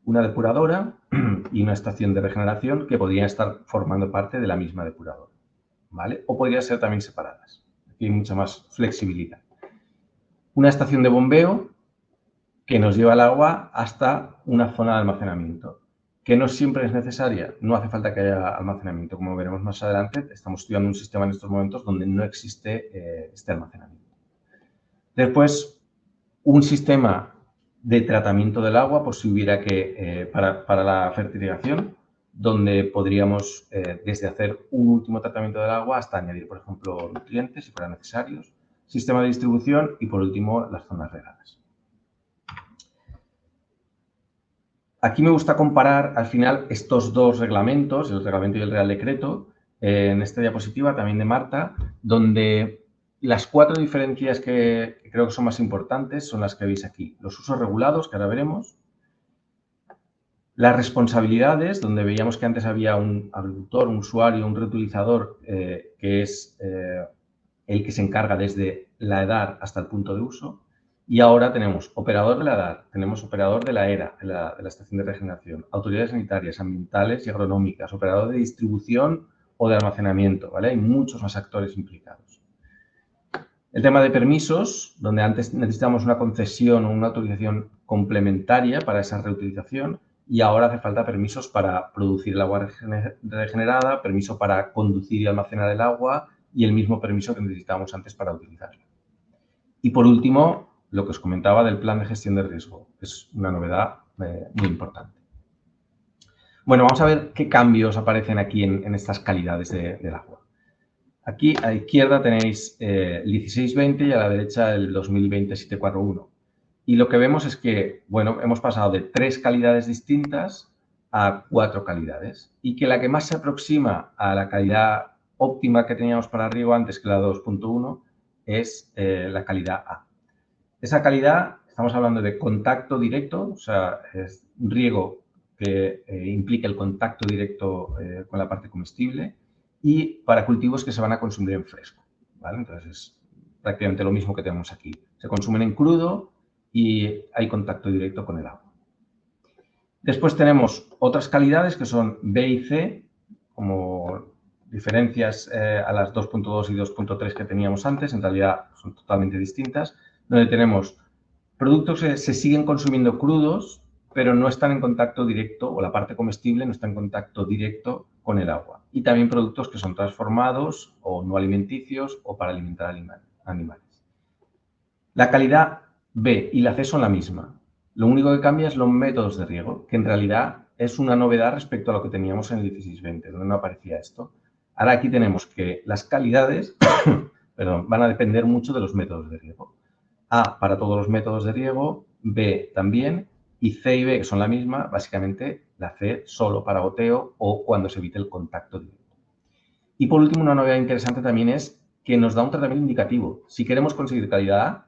Una depuradora y una estación de regeneración que podrían estar formando parte de la misma depuradora, ¿vale? O podrían ser también separadas. Aquí hay mucha más flexibilidad. Una estación de bombeo que nos lleva el agua hasta una zona de almacenamiento, que no siempre es necesaria, no hace falta que haya almacenamiento. Como veremos más adelante, estamos estudiando un sistema en estos momentos donde no existe este almacenamiento. Después, un sistema de tratamiento del agua, por si hubiera que, para la fertilización, donde podríamos desde hacer un último tratamiento del agua hasta añadir, por ejemplo, nutrientes si fueran necesarios, sistema de distribución y, por último, las zonas regadas. Aquí me gusta comparar, al final, estos dos reglamentos, el reglamento y el Real Decreto, en esta diapositiva también de Marta, donde las 4 diferencias que creo que son más importantes son las que veis aquí. Los usos regulados, que ahora veremos. Las responsabilidades, donde veíamos que antes había un agricultor, un usuario, un reutilizador, que es el que se encarga desde la edar hasta el punto de uso. Y ahora tenemos operador de la edar, tenemos operador de la ERA, de la estación de regeneración, autoridades sanitarias, ambientales y agronómicas, operador de distribución o de almacenamiento, ¿vale? Hay muchos más actores implicados. El tema de permisos, donde antes necesitábamos una concesión o una autorización complementaria para esa reutilización y ahora hace falta permisos para producir el agua regenerada, permiso para conducir y almacenar el agua y el mismo permiso que necesitábamos antes para utilizarla. Y por último, lo que os comentaba del plan de gestión de riesgo, es una novedad muy importante. Bueno, vamos a ver qué cambios aparecen aquí en estas calidades del agua. Aquí a la izquierda tenéis el 1620 y a la derecha el 2020-741. Y lo que vemos es que, bueno, hemos pasado de 3 calidades distintas a 4 calidades y que la que más se aproxima a la calidad óptima que teníamos para riego antes, que la 2.1, es la calidad A. Esa calidad, estamos hablando de contacto directo, o sea, es un riego que implica el contacto directo con la parte comestible y para cultivos que se van a consumir en fresco, ¿vale? Entonces, es prácticamente lo mismo que tenemos aquí. Se consumen en crudo y hay contacto directo con el agua. Después tenemos otras calidades que son B y C, como diferencias a las 2.2 y 2.3 que teníamos antes, en realidad son totalmente distintas, donde tenemos productos que se siguen consumiendo crudos, pero no están en contacto directo, o la parte comestible no está en contacto directo con el agua. Y también productos que son transformados o no alimenticios o para alimentar animales. La calidad B y la C son la misma. Lo único que cambia es los métodos de riego, que en realidad es una novedad respecto a lo que teníamos en el 1620, donde no aparecía esto. Ahora aquí tenemos que las calidades van a depender mucho de los métodos de riego. A para todos los métodos de riego, B también, y C y B, que son la misma, básicamente la C solo para goteo o cuando se evite el contacto directo. Y por último, una novedad interesante también es que nos da un tratamiento indicativo. Si queremos conseguir calidad A,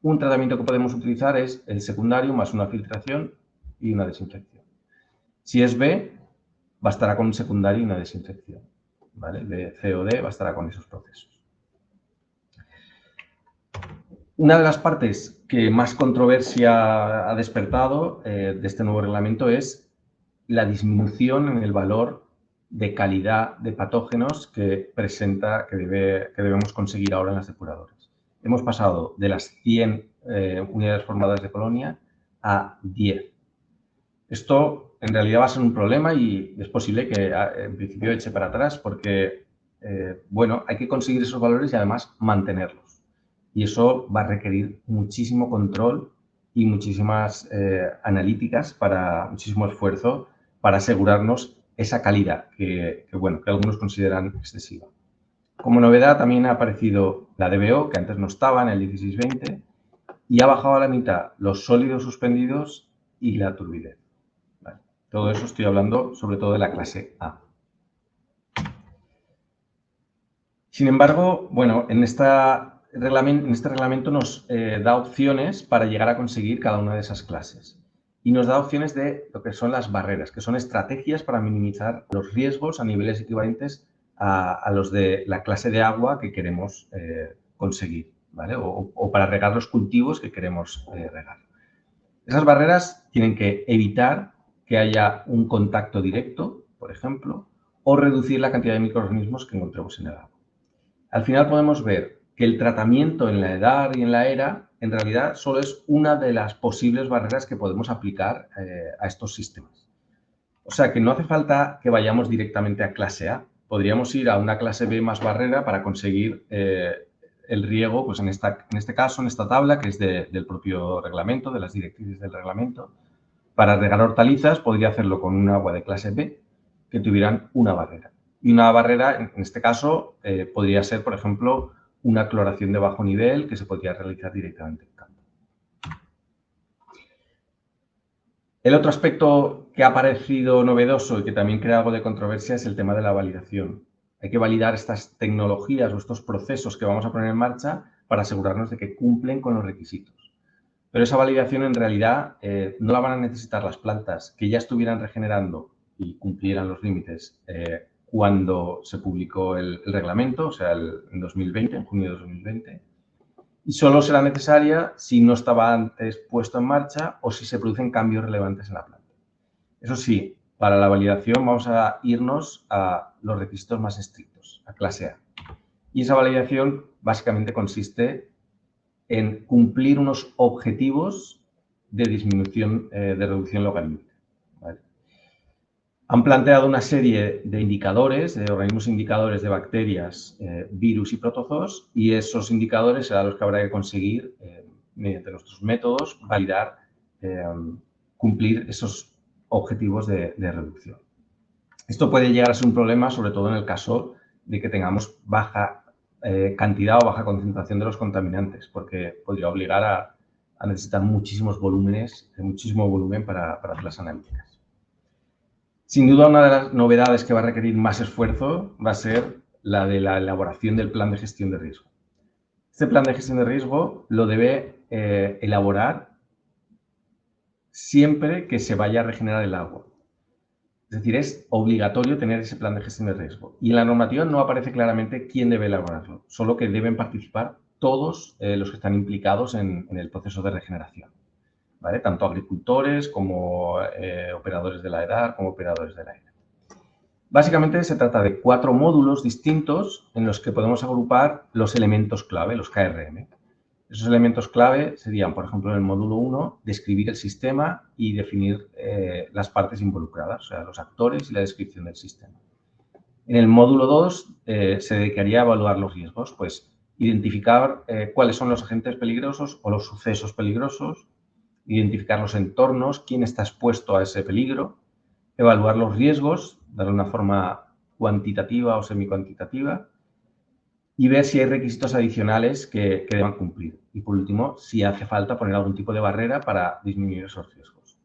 un tratamiento que podemos utilizar es el secundario más una filtración y una desinfección. Si es B, bastará con un secundario y una desinfección, ¿vale? De C o D bastará con esos procesos. Una de las partes que más controversia ha despertado de este nuevo reglamento es la disminución en el valor de calidad de patógenos que debemos conseguir ahora en las depuradoras. Hemos pasado de las 100 unidades formadas de colonia a 10. Esto en realidad va a ser un problema y es posible que en principio eche para atrás porque, bueno, hay que conseguir esos valores y además mantenerlos. Y eso va a requerir muchísimo control y muchísimas analíticas, muchísimo esfuerzo para asegurarnos esa calidad que algunos consideran excesiva. Como novedad también ha aparecido la DBO, que antes no estaba en el 16-20, y ha bajado a la mitad los sólidos suspendidos y la turbidez. Vale. Todo eso estoy hablando sobre todo de la clase A. Sin embargo, bueno, en este reglamento nos da opciones para llegar a conseguir cada una de esas clases. Y nos da opciones de lo que son las barreras, que son estrategias para minimizar los riesgos a niveles equivalentes a los de la clase de agua que queremos conseguir, ¿vale? O para regar los cultivos que queremos regar. Esas barreras tienen que evitar que haya un contacto directo, por ejemplo, o reducir la cantidad de microorganismos que encontremos en el agua. Al final podemos ver que el tratamiento en la edad y en la era, en realidad, solo es una de las posibles barreras que podemos aplicar a estos sistemas. O sea, que no hace falta que vayamos directamente a clase A. Podríamos ir a una clase B más barrera para conseguir el riego, pues en este caso, en esta tabla, que es del propio reglamento, de las directrices del reglamento. Para regar hortalizas podría hacerlo con un agua de clase B que tuvieran una barrera. Y una barrera, en este caso, podría ser, por ejemplo, una cloración de bajo nivel que se podría realizar directamente en campo. El otro aspecto que ha parecido novedoso y que también crea algo de controversia es el tema de la validación. Hay que validar estas tecnologías o estos procesos que vamos a poner en marcha para asegurarnos de que cumplen con los requisitos. Pero esa validación en realidad no la van a necesitar las plantas que ya estuvieran regenerando y cumplieran los límites cuando se publicó el reglamento, o sea, en 2020, en junio de 2020, y solo será necesaria si no estaba antes puesto en marcha o si se producen cambios relevantes en la planta. Eso sí, para la validación vamos a irnos a los requisitos más estrictos, a clase A. Y esa validación básicamente consiste en cumplir unos objetivos de disminución, de reducción logarítmica. ¿Vale? Han planteado una serie de indicadores, de organismos indicadores de bacterias, virus y protozoos, y esos indicadores serán los que habrá que conseguir, mediante nuestros métodos, validar, cumplir esos objetivos de reducción. Esto puede llegar a ser un problema, sobre todo en el caso de que tengamos baja cantidad o baja concentración de los contaminantes, porque podría obligar a necesitar muchísimo volumen para hacer las analíticas. Sin duda, una de las novedades que va a requerir más esfuerzo va a ser la de la elaboración del plan de gestión de riesgo. Este plan de gestión de riesgo lo debe elaborar siempre que se vaya a regenerar el agua. Es decir, es obligatorio tener ese plan de gestión de riesgo. Y en la normativa no aparece claramente quién debe elaborarlo, solo que deben participar todos los que están implicados en el proceso de regeneración, ¿vale? Tanto agricultores como operadores de la EDAR, como operadores de la ERA. Básicamente se trata de 4 módulos distintos en los que podemos agrupar los elementos clave, los KRM. Esos elementos clave serían, por ejemplo, en el módulo 1, describir el sistema y definir las partes involucradas, o sea, los actores y la descripción del sistema. En el módulo 2 se dedicaría a evaluar los riesgos, pues identificar cuáles son los agentes peligrosos o los sucesos peligrosos, identificar los entornos, quién está expuesto a ese peligro, evaluar los riesgos, darle una forma cuantitativa o semicuantitativa, y ver si hay requisitos adicionales que deban cumplir. Y, por último, si hace falta poner algún tipo de barrera para disminuir esos riesgos.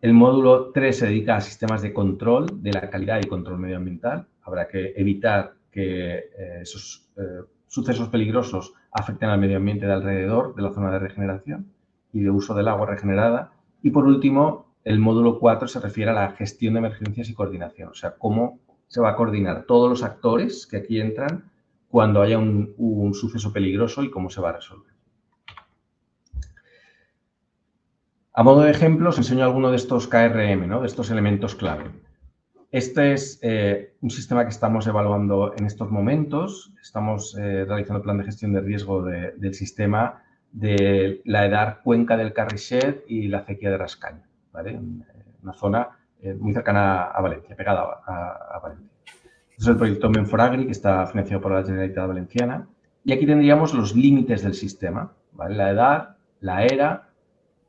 El módulo 3 se dedica a sistemas de control de la calidad y control medioambiental. Habrá que evitar que esos sucesos peligrosos afecten al medio ambiente de alrededor de la zona de regeneración y de uso del agua regenerada. Y, por último, el módulo 4 se refiere a la gestión de emergencias y coordinación. O sea, cómo se va a coordinar todos los actores que aquí entran cuando haya un suceso peligroso y cómo se va a resolver. A modo de ejemplo, os enseño alguno de estos KRM, ¿no? De estos elementos clave. Este es un sistema que estamos evaluando en estos momentos. Estamos realizando el plan de gestión de riesgo del sistema de la EDAR Cuenca del Carrisset y la acequia de Rascaña, ¿vale? Una zona muy cercana a Valencia, pegada a Valencia. Este es el proyecto Menforagri, que está financiado por la Generalitat Valenciana. Y aquí tendríamos los límites del sistema, ¿vale? La EDAR, la ERA,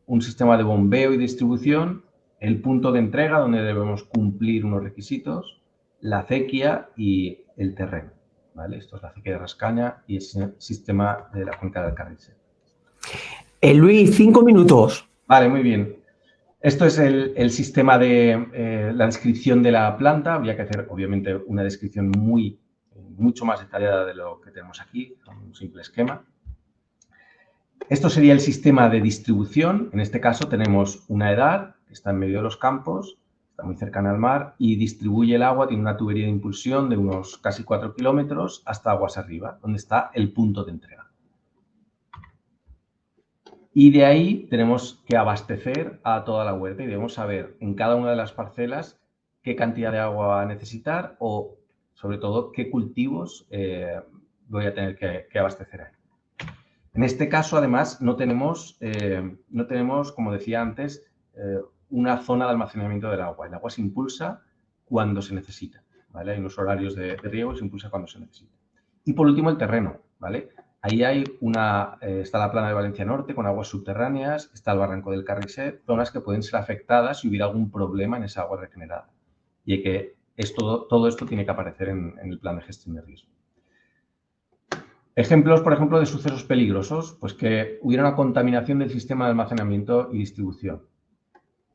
un sistema de bombeo y distribución, el punto de entrega donde debemos cumplir unos requisitos, la acequia y el terreno, ¿vale? Esto es la acequia de Rascaña y el sistema de la cuenca del Carrisset. Luis, 5 minutos. Vale, muy bien. Esto es el sistema de la descripción de la planta. Habría que hacer, obviamente, una descripción mucho más detallada de lo que tenemos aquí, un simple esquema. Esto sería el sistema de distribución. En este caso tenemos una EDAR que está en medio de los campos, está muy cercana al mar y distribuye el agua, tiene una tubería de impulsión de unos casi 4 kilómetros hasta aguas arriba, donde está el punto de entrega. Y de ahí tenemos que abastecer a toda la huerta y debemos saber en cada una de las parcelas qué cantidad de agua va a necesitar o, sobre todo, qué cultivos voy a tener que abastecer ahí. En este caso, además, no tenemos, como decía antes, una zona de almacenamiento del agua. El agua se impulsa cuando se necesita, ¿vale? Hay unos horarios de riego y se impulsa cuando se necesita. Y por último, el terreno, ¿vale? Ahí hay está la plana de Valencia Norte con aguas subterráneas, está el barranco del Carrisset, zonas que pueden ser afectadas si hubiera algún problema en esa agua regenerada. Y que todo esto tiene que aparecer en el plan de gestión de riesgo. Ejemplos, por ejemplo, de sucesos peligrosos, pues que hubiera una contaminación del sistema de almacenamiento y distribución.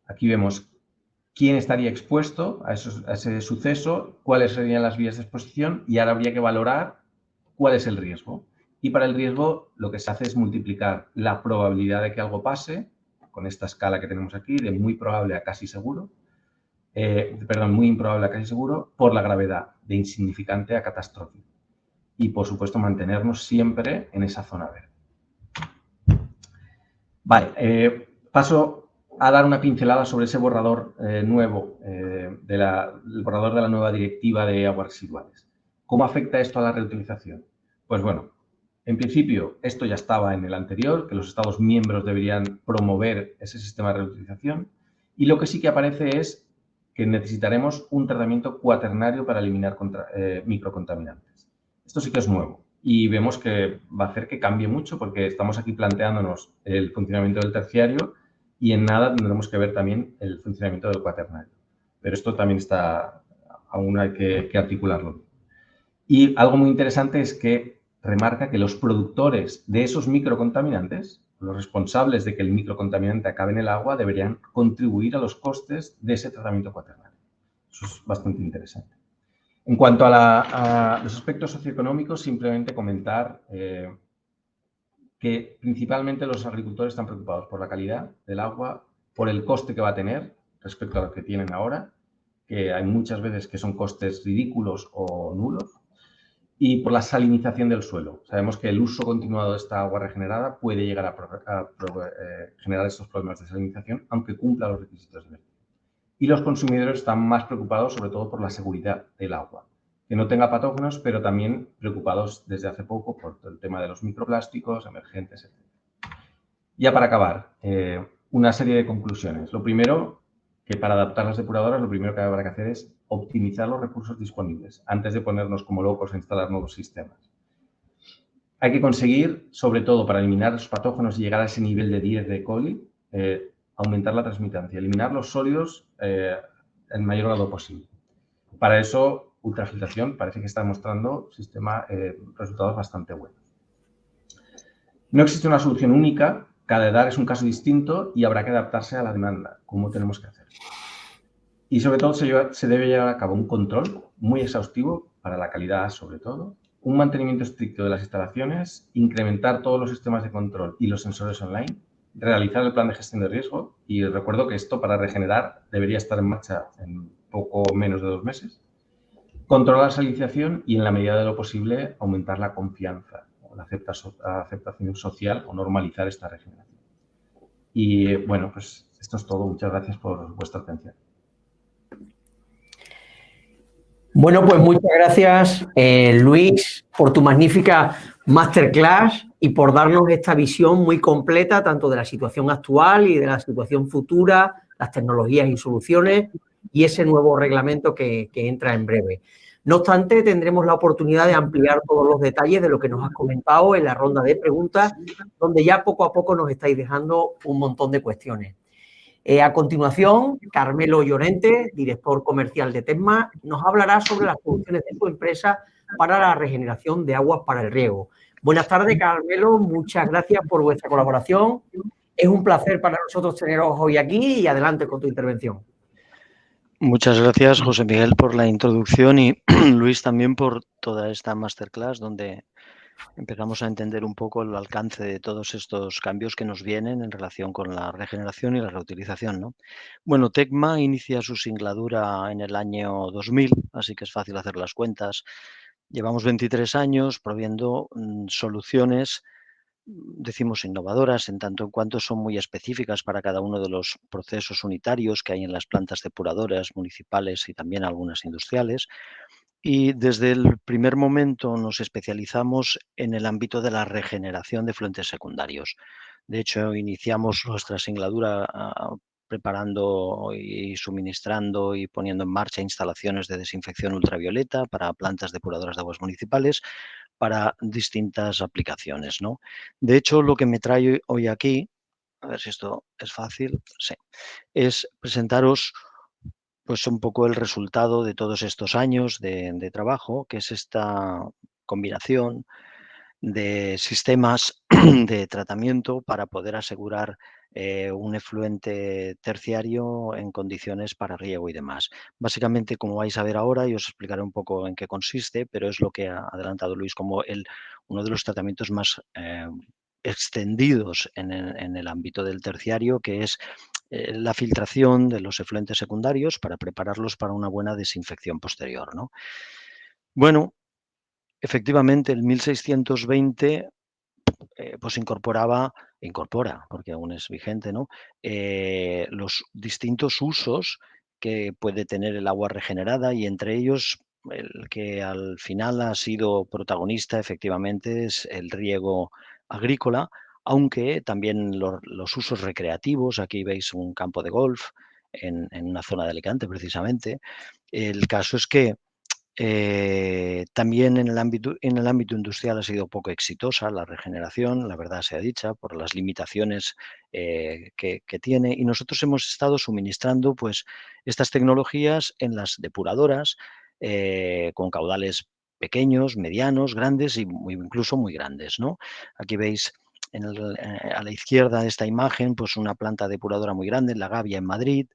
Aquí vemos quién estaría expuesto a ese suceso, cuáles serían las vías de exposición y ahora habría que valorar cuál es el riesgo. Y para el riesgo lo que se hace es multiplicar la probabilidad de que algo pase, con esta escala que tenemos aquí, de muy probable a casi seguro, muy improbable a casi seguro, por la gravedad, de insignificante a catastrófico. Y, por supuesto, mantenernos siempre en esa zona verde. Vale, paso a dar una pincelada sobre ese borrador nuevo, el borrador de la nueva directiva de aguas residuales. ¿Cómo afecta esto a la reutilización? Pues bueno, en principio esto ya estaba en el anterior, que los Estados miembros deberían promover ese sistema de reutilización, y lo que sí que aparece es que necesitaremos un tratamiento cuaternario para eliminar microcontaminantes. Esto sí que es nuevo y vemos que va a hacer que cambie mucho porque estamos aquí planteándonos el funcionamiento del terciario y en nada tendremos que ver también el funcionamiento del cuaternario. Pero esto también aún hay que articularlo. Y algo muy interesante es que remarca que los productores de esos microcontaminantes, los responsables de que el microcontaminante acabe en el agua, deberían contribuir a los costes de ese tratamiento cuaternario. Eso es bastante interesante. En cuanto a los aspectos socioeconómicos, simplemente comentar que principalmente los agricultores están preocupados por la calidad del agua, por el coste que va a tener respecto a lo que tienen ahora, que hay muchas veces que son costes ridículos o nulos, y por la salinización del suelo. Sabemos que el uso continuado de esta agua regenerada puede llegar a generar estos problemas de salinización, aunque cumpla los requisitos de mercado. Y los consumidores están más preocupados sobre todo por la seguridad del agua, que no tenga patógenos, pero también preocupados desde hace poco por el tema de los microplásticos emergentes, etc. Ya para acabar, una serie de conclusiones. Lo primero, que para adaptar las depuradoras, lo primero que habrá que hacer es optimizar los recursos disponibles antes de ponernos como locos a instalar nuevos sistemas. Hay que conseguir, sobre todo para eliminar los patógenos y llegar a ese nivel de 10 de E. coli, aumentar la transmitancia, eliminar los sólidos el mayor grado posible. Para eso, ultrafiltración parece que está mostrando resultados bastante buenos. No existe una solución única, cada EDAR es un caso distinto y habrá que adaptarse a la demanda, como tenemos que hacer. Y sobre todo se debe llevar a cabo un control muy exhaustivo para la calidad, sobre todo, un mantenimiento estricto de las instalaciones, incrementar todos los sistemas de control y los sensores online, realizar el plan de gestión de riesgo y recuerdo que esto para regenerar debería estar en marcha en poco menos de 2 meses, controlar la salinización y en la medida de lo posible aumentar la confianza o la aceptación social o normalizar esta regeneración. Y bueno, pues esto es todo. Muchas gracias por vuestra atención. Bueno, pues muchas gracias, Luis, por tu magnífica masterclass y por darnos esta visión muy completa tanto de la situación actual y de la situación futura, las tecnologías y soluciones y ese nuevo reglamento que entra en breve. No obstante, tendremos la oportunidad de ampliar todos los detalles de lo que nos has comentado en la ronda de preguntas, donde ya poco a poco nos estáis dejando un montón de cuestiones. A continuación, Carmelo Llorente, director comercial de Tesma, nos hablará sobre las soluciones de su empresa para la regeneración de aguas para el riego. Buenas tardes, Carmelo. Muchas gracias por vuestra colaboración. Es un placer para nosotros teneros hoy aquí y adelante con tu intervención. Muchas gracias, José Miguel, por la introducción y Luis también por toda esta masterclass donde empezamos a entender un poco el alcance de todos estos cambios que nos vienen en relación con la regeneración y la reutilización, ¿no? Bueno, Tecma inicia su singladura en el año 2000, así que es fácil hacer las cuentas. Llevamos 23 años proviendo soluciones, decimos innovadoras, en tanto en cuanto son muy específicas para cada uno de los procesos unitarios que hay en las plantas depuradoras municipales y también algunas industriales. Y desde el primer momento nos especializamos en el ámbito de la regeneración de efluentes secundarios. De hecho, iniciamos nuestra singladura preparando y suministrando y poniendo en marcha instalaciones de desinfección ultravioleta para plantas depuradoras de aguas municipales para distintas aplicaciones, ¿no? De hecho, lo que me trae hoy aquí, a ver si esto es fácil, sí, es presentaros pues un poco el resultado de todos estos años de trabajo, que es esta combinación de sistemas de tratamiento para poder asegurar un efluente terciario en condiciones para riego y demás. Básicamente, como vais a ver ahora, y os explicaré un poco en qué consiste, pero es lo que ha adelantado Luis como uno de los tratamientos más extendidos en el ámbito del terciario, que es la filtración de los efluentes secundarios para prepararlos para una buena desinfección posterior, ¿no? Bueno, efectivamente, el 1620 pues incorpora, porque aún es vigente, ¿no? Los distintos usos que puede tener el agua regenerada y entre ellos el que al final ha sido protagonista efectivamente es el riego agrícola, aunque también los usos recreativos, aquí veis un campo de golf en una zona de Alicante precisamente. El caso es que también en el ámbito industrial ha sido poco exitosa la regeneración, la verdad sea dicha, por las limitaciones que tiene. Y nosotros hemos estado suministrando pues, estas tecnologías en las depuradoras con caudales pequeños, medianos, grandes y incluso muy grandes, ¿no? Aquí veis a la izquierda de esta imagen pues una planta depuradora muy grande, la Gavia en Madrid,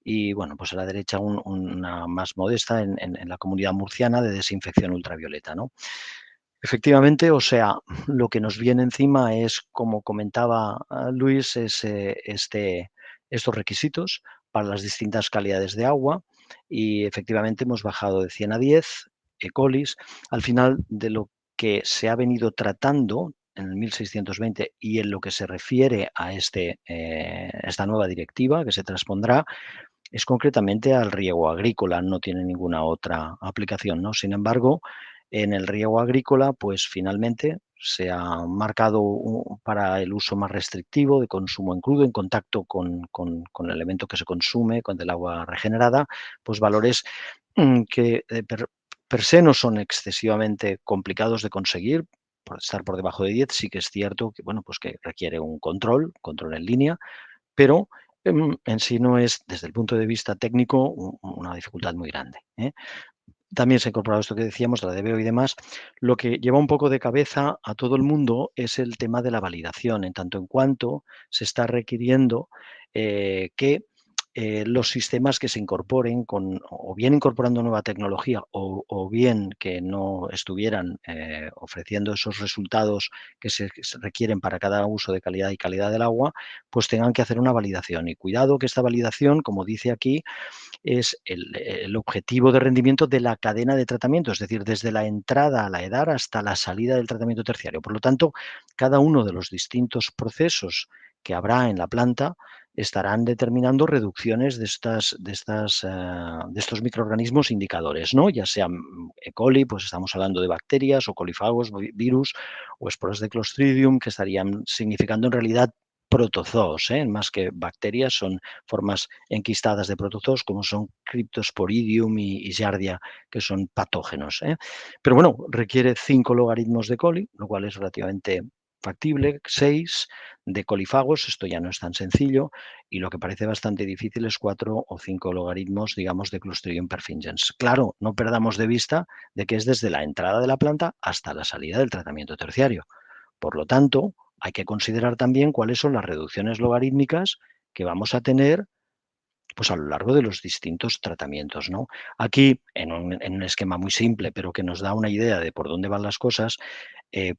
y bueno, pues a la derecha una más modesta en la comunidad murciana de desinfección ultravioleta, ¿no? Efectivamente, o sea, lo que nos viene encima es, como comentaba Luis, estos requisitos para las distintas calidades de agua y efectivamente hemos bajado de 100 a 10 E. colis. Al final de lo que se ha venido tratando en el 1620 y en lo que se refiere a esta nueva directiva que se transpondrá, es concretamente al riego agrícola, no tiene ninguna otra aplicación, ¿no? Sin embargo, en el riego agrícola, pues finalmente se ha marcado para el uso más restrictivo de consumo en crudo, en contacto con el elemento que se consume, con el agua regenerada, pues valores que per se no son excesivamente complicados de conseguir. Por estar por debajo de 10, sí que es cierto que, bueno, pues que requiere un control en línea, pero en sí no es, desde el punto de vista técnico, una dificultad muy grande, ¿eh? También se ha incorporado esto que decíamos de la DBO y demás. Lo que lleva un poco de cabeza a todo el mundo es el tema de la validación, en tanto en cuanto se está requiriendo que los sistemas que se incorporen, o bien incorporando nueva tecnología o bien que no estuvieran ofreciendo esos resultados que se requieren para cada uso de calidad y calidad del agua, pues tengan que hacer una validación. Y cuidado que esta validación, como dice aquí, es el objetivo de rendimiento de la cadena de tratamiento, es decir, desde la entrada a la EDAR hasta la salida del tratamiento terciario. Por lo tanto, cada uno de los distintos procesos que habrá en la planta estarán determinando reducciones de estos microorganismos indicadores, ¿no? Ya sean E. coli, pues estamos hablando de bacterias, o colifagos, virus, o esporas de Clostridium, que estarían significando en realidad protozoos, más que bacterias, son formas enquistadas de protozoos, como son Cryptosporidium y Giardia, que son patógenos. Pero bueno, requiere 5 logaritmos de coli, lo cual es relativamente factible, 6 de colifagos, esto ya no es tan sencillo, y lo que parece bastante difícil es 4 o 5 logaritmos, digamos, de Clostridium perfringens. Claro, no perdamos de vista de que es desde la entrada de la planta hasta la salida del tratamiento terciario. Por lo tanto, hay que considerar también cuáles son las reducciones logarítmicas que vamos a tener pues a lo largo de los distintos tratamientos, ¿no? Aquí, en un esquema muy simple, pero que nos da una idea de por dónde van las cosas,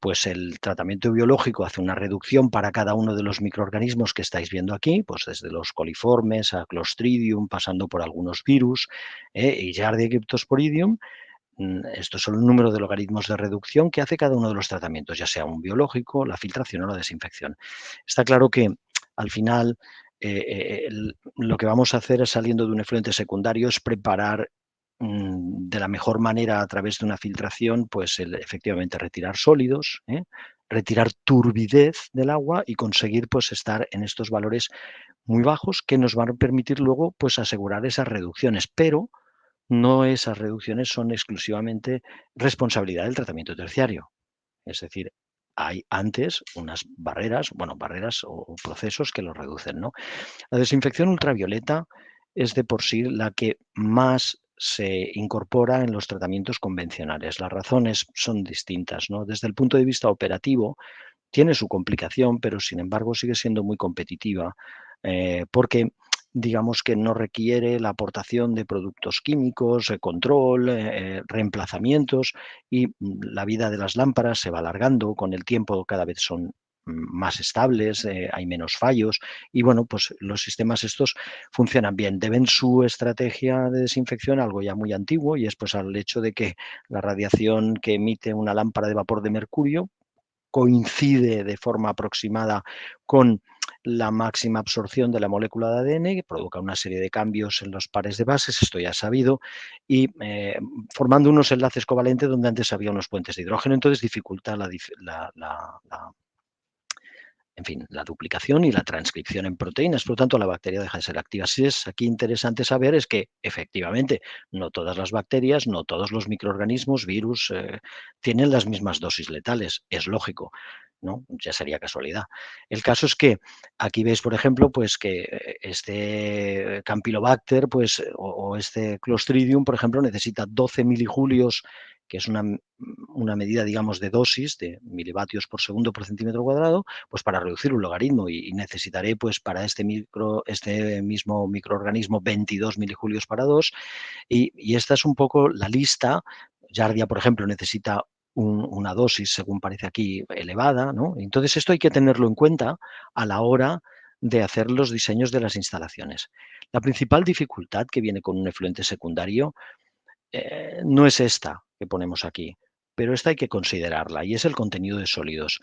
pues el tratamiento biológico hace una reducción para cada uno de los microorganismos que estáis viendo aquí, pues desde los coliformes a Clostridium, pasando por algunos virus, y Giardia y Cryptosporidium. Estos son el número de logaritmos de reducción que hace cada uno de los tratamientos, ya sea un biológico, la filtración o la desinfección. Está claro que al final lo que vamos a hacer es, saliendo de un efluente secundario, es preparar de la mejor manera a través de una filtración, pues efectivamente retirar sólidos, retirar turbidez del agua y conseguir pues estar en estos valores muy bajos que nos van a permitir luego pues asegurar esas reducciones, pero no esas reducciones son exclusivamente responsabilidad del tratamiento terciario. Es decir, hay antes unas barreras, bueno, barreras o procesos que lo reducen, ¿no? La desinfección ultravioleta es de por sí la que más se incorpora en los tratamientos convencionales. Las razones son distintas, ¿no? Desde el punto de vista operativo, tiene su complicación, pero sin embargo sigue siendo muy competitiva, porque digamos que no requiere la aportación de productos químicos, control, reemplazamientos, y la vida de las lámparas se va alargando, con el tiempo cada vez son más estables, hay menos fallos y bueno, pues los sistemas estos funcionan bien. Deben su estrategia de desinfección a algo ya muy antiguo, y es pues al hecho de que la radiación que emite una lámpara de vapor de mercurio coincide de forma aproximada con la máxima absorción de la molécula de ADN, que provoca una serie de cambios en los pares de bases, esto ya es sabido, y formando unos enlaces covalentes donde antes había unos puentes de hidrógeno, entonces dificulta en fin, la duplicación y la transcripción en proteínas. Por lo tanto, la bacteria deja de ser activa. Si es aquí interesante saber es que, efectivamente, no todas las bacterias, no todos los microorganismos, virus, tienen las mismas dosis letales. Es lógico, ¿no? Ya sería casualidad. El caso es que aquí veis, por ejemplo, pues que este Campylobacter, pues, o este Clostridium, por ejemplo, necesita 12 milijulios, que es una medida, digamos, de dosis, de milivatios por segundo por centímetro cuadrado, pues para reducir un logaritmo, y necesitaré pues para este mismo microorganismo 22 milijulios para 2, y esta es un poco la lista. Giardia, por ejemplo, necesita una dosis, según parece aquí, elevada, ¿no? Entonces esto hay que tenerlo en cuenta a la hora de hacer los diseños de las instalaciones. La principal dificultad que viene con un efluente secundario no es esta que ponemos aquí, pero esta hay que considerarla, y es el contenido de sólidos.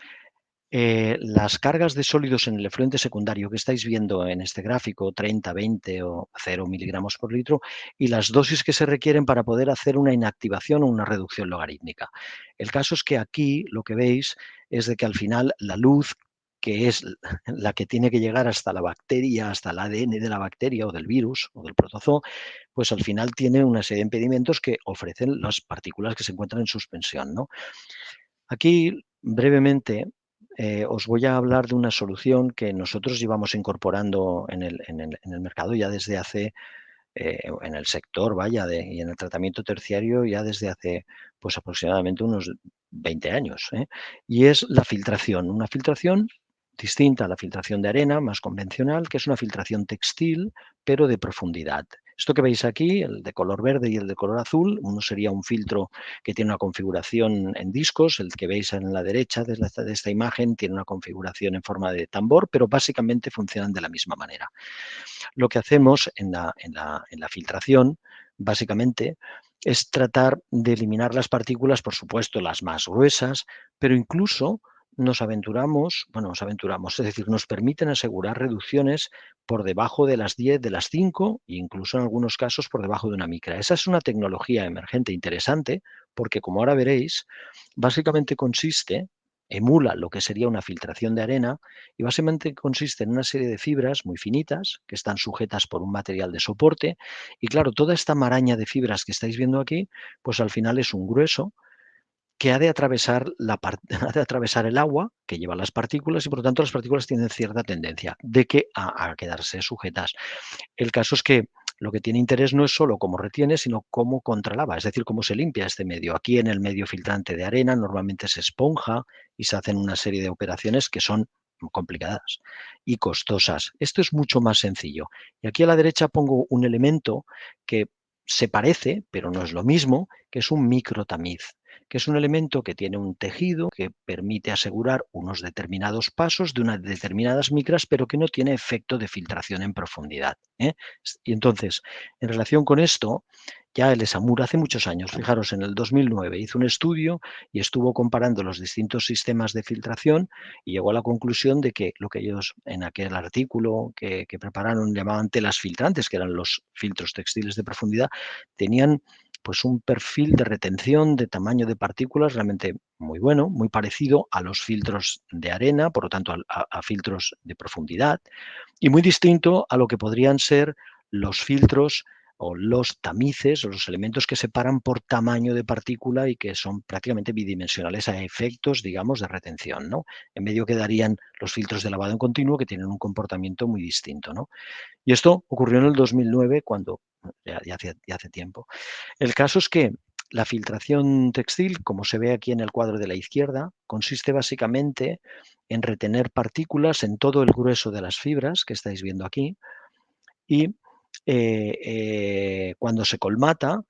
Las cargas de sólidos en el efluente secundario que estáis viendo en este gráfico, 30, 20 o 0 miligramos por litro, y las dosis que se requieren para poder hacer una inactivación o una reducción logarítmica. El caso es que aquí lo que veis es de que al final la luz, que es la que tiene que llegar hasta la bacteria, hasta el ADN de la bacteria o del virus o del protozoo, pues al final tiene una serie de impedimentos que ofrecen las partículas que se encuentran en suspensión, ¿no? Aquí, brevemente, os voy a hablar de una solución que nosotros llevamos incorporando en el mercado ya desde hace, en el sector, vaya, y en el tratamiento terciario ya desde hace pues aproximadamente unos 20 años, y es la filtración. Una filtración distinta a la filtración de arena, más convencional, que es una filtración textil, pero de profundidad. Esto que veis aquí, el de color verde y el de color azul, uno sería un filtro que tiene una configuración en discos, el que veis en la derecha de esta imagen tiene una configuración en forma de tambor, pero básicamente funcionan de la misma manera. Lo que hacemos en la filtración, básicamente, es tratar de eliminar las partículas, por supuesto, las más gruesas, pero incluso nos aventuramos, es decir, nos permiten asegurar reducciones por debajo de las 10, de las 5 e incluso en algunos casos por debajo de una micra. Esa es una tecnología emergente interesante porque, como ahora veréis, básicamente emula lo que sería una filtración de arena y básicamente consiste en una serie de fibras muy finitas que están sujetas por un material de soporte y claro, toda esta maraña de fibras que estáis viendo aquí, pues al final es un grueso que ha de atravesar ha de atravesar el agua que lleva las partículas y por lo tanto las partículas tienen cierta tendencia de que a quedarse sujetas. El caso es que lo que tiene interés no es solo cómo retiene, sino cómo contralava, es decir, cómo se limpia este medio. Aquí en el medio filtrante de arena normalmente se esponja y se hacen una serie de operaciones que son complicadas y costosas. Esto es mucho más sencillo. Y aquí a la derecha pongo un elemento que se parece, pero no es lo mismo, que es un microtamiz, que es un elemento que tiene un tejido que permite asegurar unos determinados pasos de unas determinadas micras, pero que no tiene efecto de filtración en profundidad, ¿eh? Y entonces, en relación con esto, ya el ESAMUR hace muchos años, fijaros, en el 2009 hizo un estudio y estuvo comparando los distintos sistemas de filtración y llegó a la conclusión de que lo que ellos en aquel artículo que prepararon llamaban telas filtrantes, que eran los filtros textiles de profundidad, tenían pues un perfil de retención de tamaño de partículas realmente muy bueno, muy parecido a los filtros de arena, por lo tanto a filtros de profundidad, y muy distinto a lo que podrían ser los filtros o los tamices o los elementos que separan por tamaño de partícula y que son prácticamente bidimensionales a efectos, digamos, de retención, ¿no? En medio quedarían los filtros de lavado en continuo que tienen un comportamiento muy distinto, ¿no? Y esto ocurrió en el 2009 cuando, ya hace tiempo. El caso es que la filtración textil, como se ve aquí en el cuadro de la izquierda, consiste básicamente en retener partículas en todo el grueso de las fibras que estáis viendo aquí y cuando se colmata,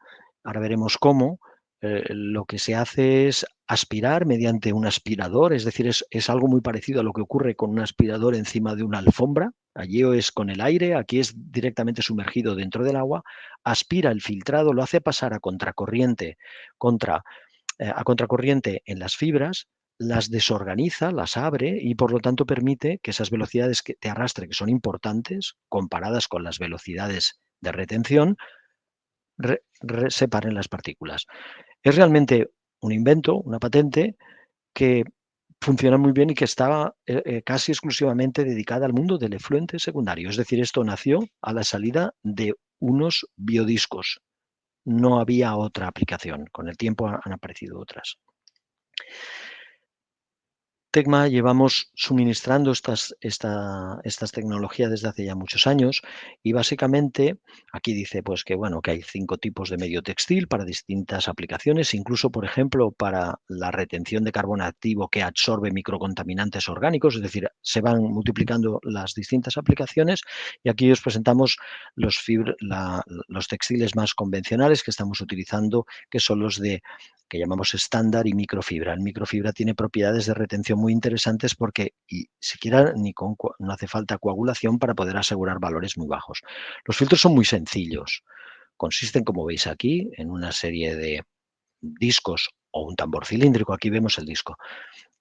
ahora veremos cómo, lo que se hace es aspirar mediante un aspirador, es decir, es algo muy parecido a lo que ocurre con un aspirador encima de una alfombra. Allí es con el aire, aquí es directamente sumergido dentro del agua, aspira el filtrado, lo hace pasar a contracorriente, a contracorriente en las fibras, las desorganiza, las abre y por lo tanto permite que esas velocidades que te arrastre, que son importantes, comparadas con las velocidades de retención, separen las partículas. Es realmente un invento, una patente que funciona muy bien y que estaba casi exclusivamente dedicada al mundo del efluente secundario. Es decir, esto nació a la salida de unos biodiscos. No había otra aplicación. Con el tiempo han aparecido otras. Tecma llevamos suministrando estas tecnologías desde hace ya muchos años y básicamente aquí dice pues que, bueno, que hay 5 tipos de medio textil para distintas aplicaciones, incluso, por ejemplo, para la retención de carbono activo que absorbe microcontaminantes orgánicos, es decir, se van multiplicando las distintas aplicaciones y aquí os presentamos los textiles más convencionales que estamos utilizando, que son los que llamamos estándar y microfibra. El microfibra tiene propiedades de retención muy interesantes porque siquiera no hace falta coagulación para poder asegurar valores muy bajos. Los filtros son muy sencillos. Consisten, como veis aquí, en una serie de discos o un tambor cilíndrico. Aquí vemos el disco.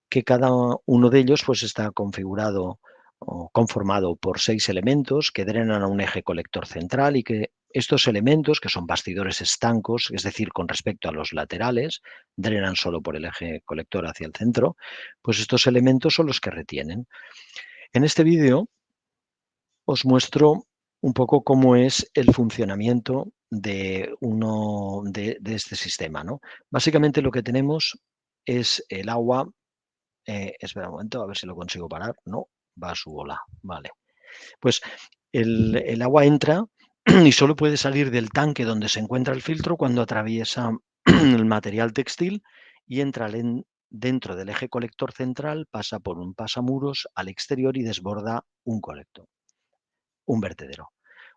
Que cada uno de ellos pues, está configurado o conformado por 6 elementos que drenan a un eje colector central y que estos elementos, que son bastidores estancos, es decir, con respecto a los laterales, drenan solo por el eje colector hacia el centro, pues estos elementos son los que retienen. En este vídeo os muestro un poco cómo es el funcionamiento de este sistema, ¿no? Básicamente lo que tenemos es el agua. Espera un momento, a ver si lo consigo parar. No, va a su bola. Vale. Pues el agua entra y solo puede salir del tanque donde se encuentra el filtro cuando atraviesa el material textil y entra dentro del eje colector central, pasa por un pasamuros al exterior y desborda un colector, un vertedero.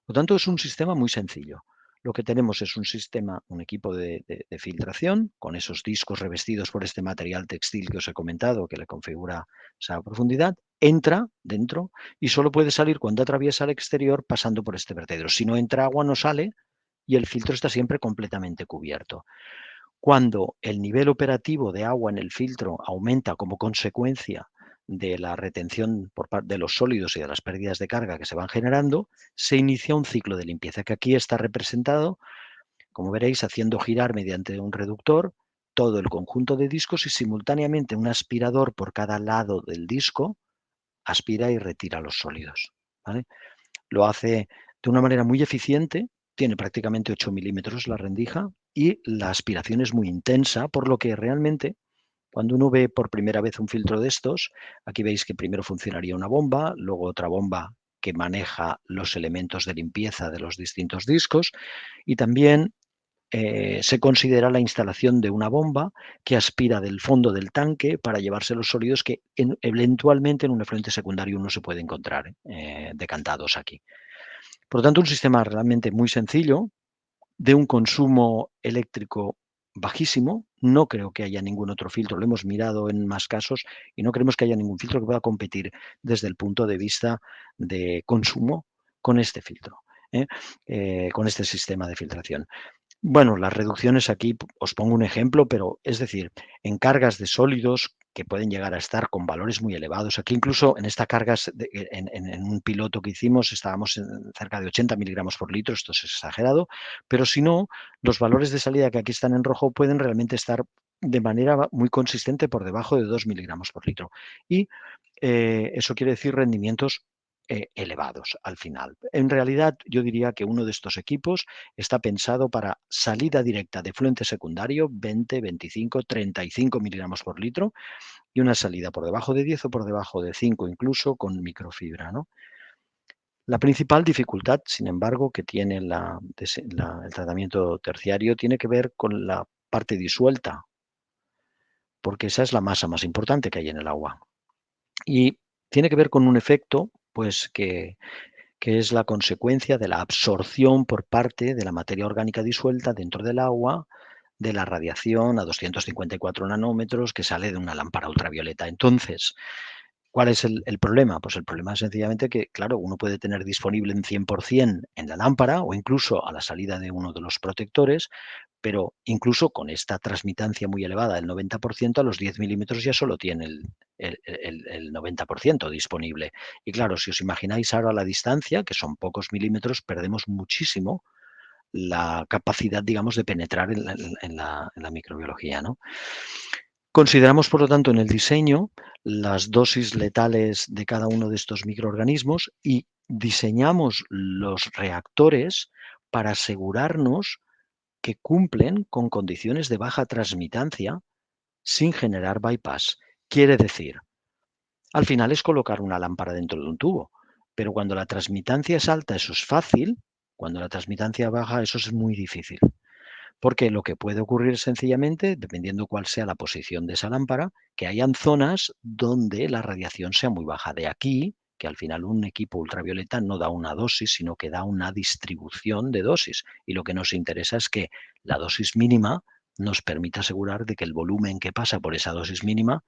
Por lo tanto, es un sistema muy sencillo. Lo que tenemos es un equipo de filtración con esos discos revestidos por este material textil que os he comentado, que le configura esa profundidad, entra dentro y solo puede salir cuando atraviesa al exterior pasando por este vertedero. Si no entra agua, no sale y el filtro está siempre completamente cubierto. Cuando el nivel operativo de agua en el filtro aumenta como consecuencia de la retención por parte de los sólidos y de las pérdidas de carga que se van generando, se inicia un ciclo de limpieza que aquí está representado, como veréis, haciendo girar mediante un reductor todo el conjunto de discos y simultáneamente un aspirador por cada lado del disco aspira y retira los sólidos, ¿vale? Lo hace de una manera muy eficiente, tiene prácticamente 8 milímetros la rendija y la aspiración es muy intensa, por lo que realmente cuando uno ve por primera vez un filtro de estos, aquí veis que primero funcionaría una bomba, luego otra bomba que maneja los elementos de limpieza de los distintos discos y también se considera la instalación de una bomba que aspira del fondo del tanque para llevarse los sólidos que eventualmente en un efluente secundario uno se puede encontrar decantados aquí. Por lo tanto, un sistema realmente muy sencillo, de un consumo eléctrico bajísimo. No creo que haya ningún otro filtro, lo hemos mirado en más casos y no creemos que haya ningún filtro que pueda competir desde el punto de vista de consumo con este filtro, con este sistema de filtración. Bueno, las reducciones aquí os pongo un ejemplo, pero es decir, en cargas de sólidos que pueden llegar a estar con valores muy elevados. Aquí incluso en esta carga, en un piloto que hicimos, estábamos en cerca de 80 miligramos por litro, esto es exagerado, pero si no, los valores de salida que aquí están en rojo pueden realmente estar de manera muy consistente por debajo de 2 miligramos por litro. Y eso quiere decir rendimientos elevados al final. En realidad, yo diría que uno de estos equipos está pensado para salida directa de efluente secundario, 20, 25, 35 miligramos por litro, y una salida por debajo de 10 o por debajo de 5, incluso con microfibra, ¿no? La principal dificultad, sin embargo, que tiene el tratamiento terciario tiene que ver con la parte disuelta, porque esa es la masa más importante que hay en el agua. Y tiene que ver con un efecto, pues que es la consecuencia de la absorción por parte de la materia orgánica disuelta dentro del agua de la radiación a 254 nanómetros que sale de una lámpara ultravioleta. Entonces, ¿cuál es el problema? Pues el problema es sencillamente que, claro, uno puede tener disponible en 100% en la lámpara o incluso a la salida de uno de los protectores, pero incluso con esta transmitancia muy elevada del 90%, a los 10 milímetros ya solo tiene el 90% disponible. Y claro, si os imagináis ahora la distancia, que son pocos milímetros, perdemos muchísimo la capacidad, digamos, de penetrar en la microbiología, ¿no? Consideramos, por lo tanto, en el diseño las dosis letales de cada uno de estos microorganismos y diseñamos los reactores para asegurarnos que cumplen con condiciones de baja transmitancia sin generar bypass. Quiere decir, al final es colocar una lámpara dentro de un tubo, pero cuando la transmitancia es alta eso es fácil, cuando la transmitancia baja eso es muy difícil. Porque lo que puede ocurrir sencillamente, dependiendo cuál sea la posición de esa lámpara, que hayan zonas donde la radiación sea muy baja. De aquí que al final un equipo ultravioleta no da una dosis, sino que da una distribución de dosis. Y lo que nos interesa es que la dosis mínima nos permita asegurar de que el volumen que pasa por esa dosis mínima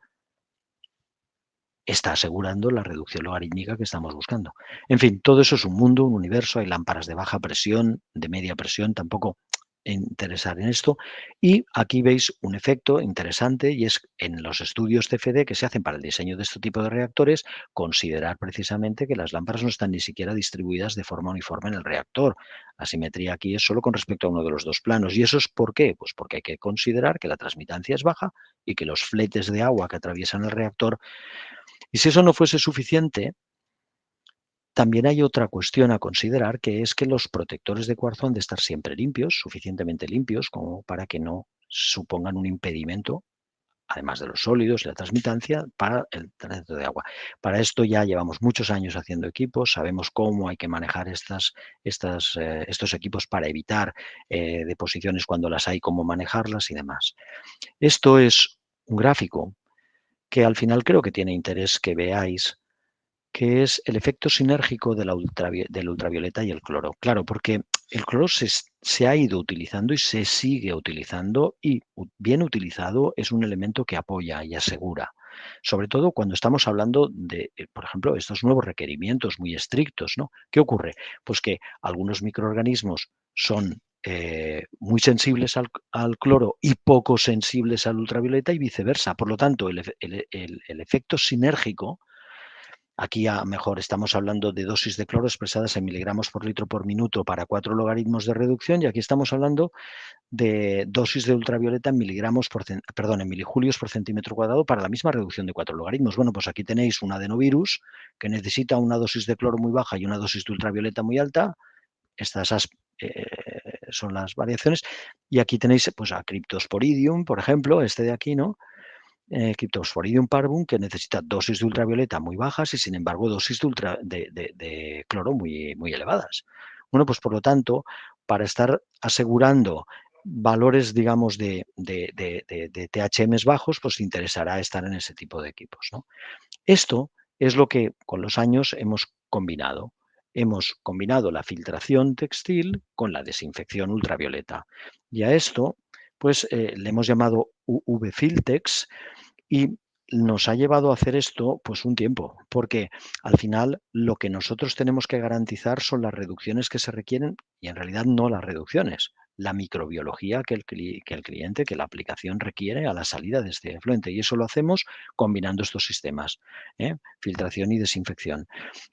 está asegurando la reducción logarítmica que estamos buscando. En fin, todo eso es un mundo, un universo, hay lámparas de baja presión, de media presión, tampoco interesar en esto. Y aquí veis un efecto interesante y es en los estudios CFD que se hacen para el diseño de este tipo de reactores, considerar precisamente que las lámparas no están ni siquiera distribuidas de forma uniforme en el reactor. La simetría aquí es solo con respecto a uno de los dos planos. ¿Y eso es por qué? Pues porque hay que considerar que la transmitancia es baja y que los fletes de agua que atraviesan el reactor, y si eso no fuese suficiente, también hay otra cuestión a considerar, que es que los protectores de cuarzo han de estar siempre limpios, suficientemente limpios, como para que no supongan un impedimento, además de los sólidos y la transmitancia, para el tránsito de agua. Para esto ya llevamos muchos años haciendo equipos, sabemos cómo hay que manejar estos equipos para evitar deposiciones cuando las hay, cómo manejarlas y demás. Esto es un gráfico que al final creo que tiene interés que veáis, que es el efecto sinérgico de del ultravioleta y el cloro. Claro, porque el cloro se ha ido utilizando y se sigue utilizando y bien utilizado es un elemento que apoya y asegura. Sobre todo cuando estamos hablando de, por ejemplo, estos nuevos requerimientos muy estrictos, ¿no? ¿Qué ocurre? Pues que algunos microorganismos son muy sensibles al cloro y poco sensibles al ultravioleta y viceversa. Por lo tanto, el efecto sinérgico, aquí a mejor estamos hablando de dosis de cloro expresadas en miligramos por litro por minuto para 4 logaritmos de reducción, y aquí estamos hablando de dosis de ultravioleta en en milijulios por centímetro cuadrado para la misma reducción de 4 logaritmos. Bueno, pues aquí tenéis un adenovirus que necesita una dosis de cloro muy baja y una dosis de ultravioleta muy alta. Estas son las variaciones. Y aquí tenéis pues, a Cryptosporidium, por ejemplo, este de aquí, ¿no? Cryptosporidium parvum, que necesita dosis de ultravioleta muy bajas y, sin embargo, dosis de cloro muy, muy elevadas. Bueno, pues por lo tanto, para estar asegurando valores, digamos, de THMs bajos, pues interesará estar en ese tipo de equipos, ¿no? Esto es lo que con los años hemos combinado. Hemos combinado la filtración textil con la desinfección ultravioleta. Y a esto, pues le hemos llamado UV-Filtex, y nos ha llevado a hacer esto pues un tiempo, porque al final lo que nosotros tenemos que garantizar son las reducciones que se requieren y en realidad no las reducciones, la microbiología que el cliente, que la aplicación requiere a la salida de este efluente, y eso lo hacemos combinando estos sistemas, filtración y desinfección.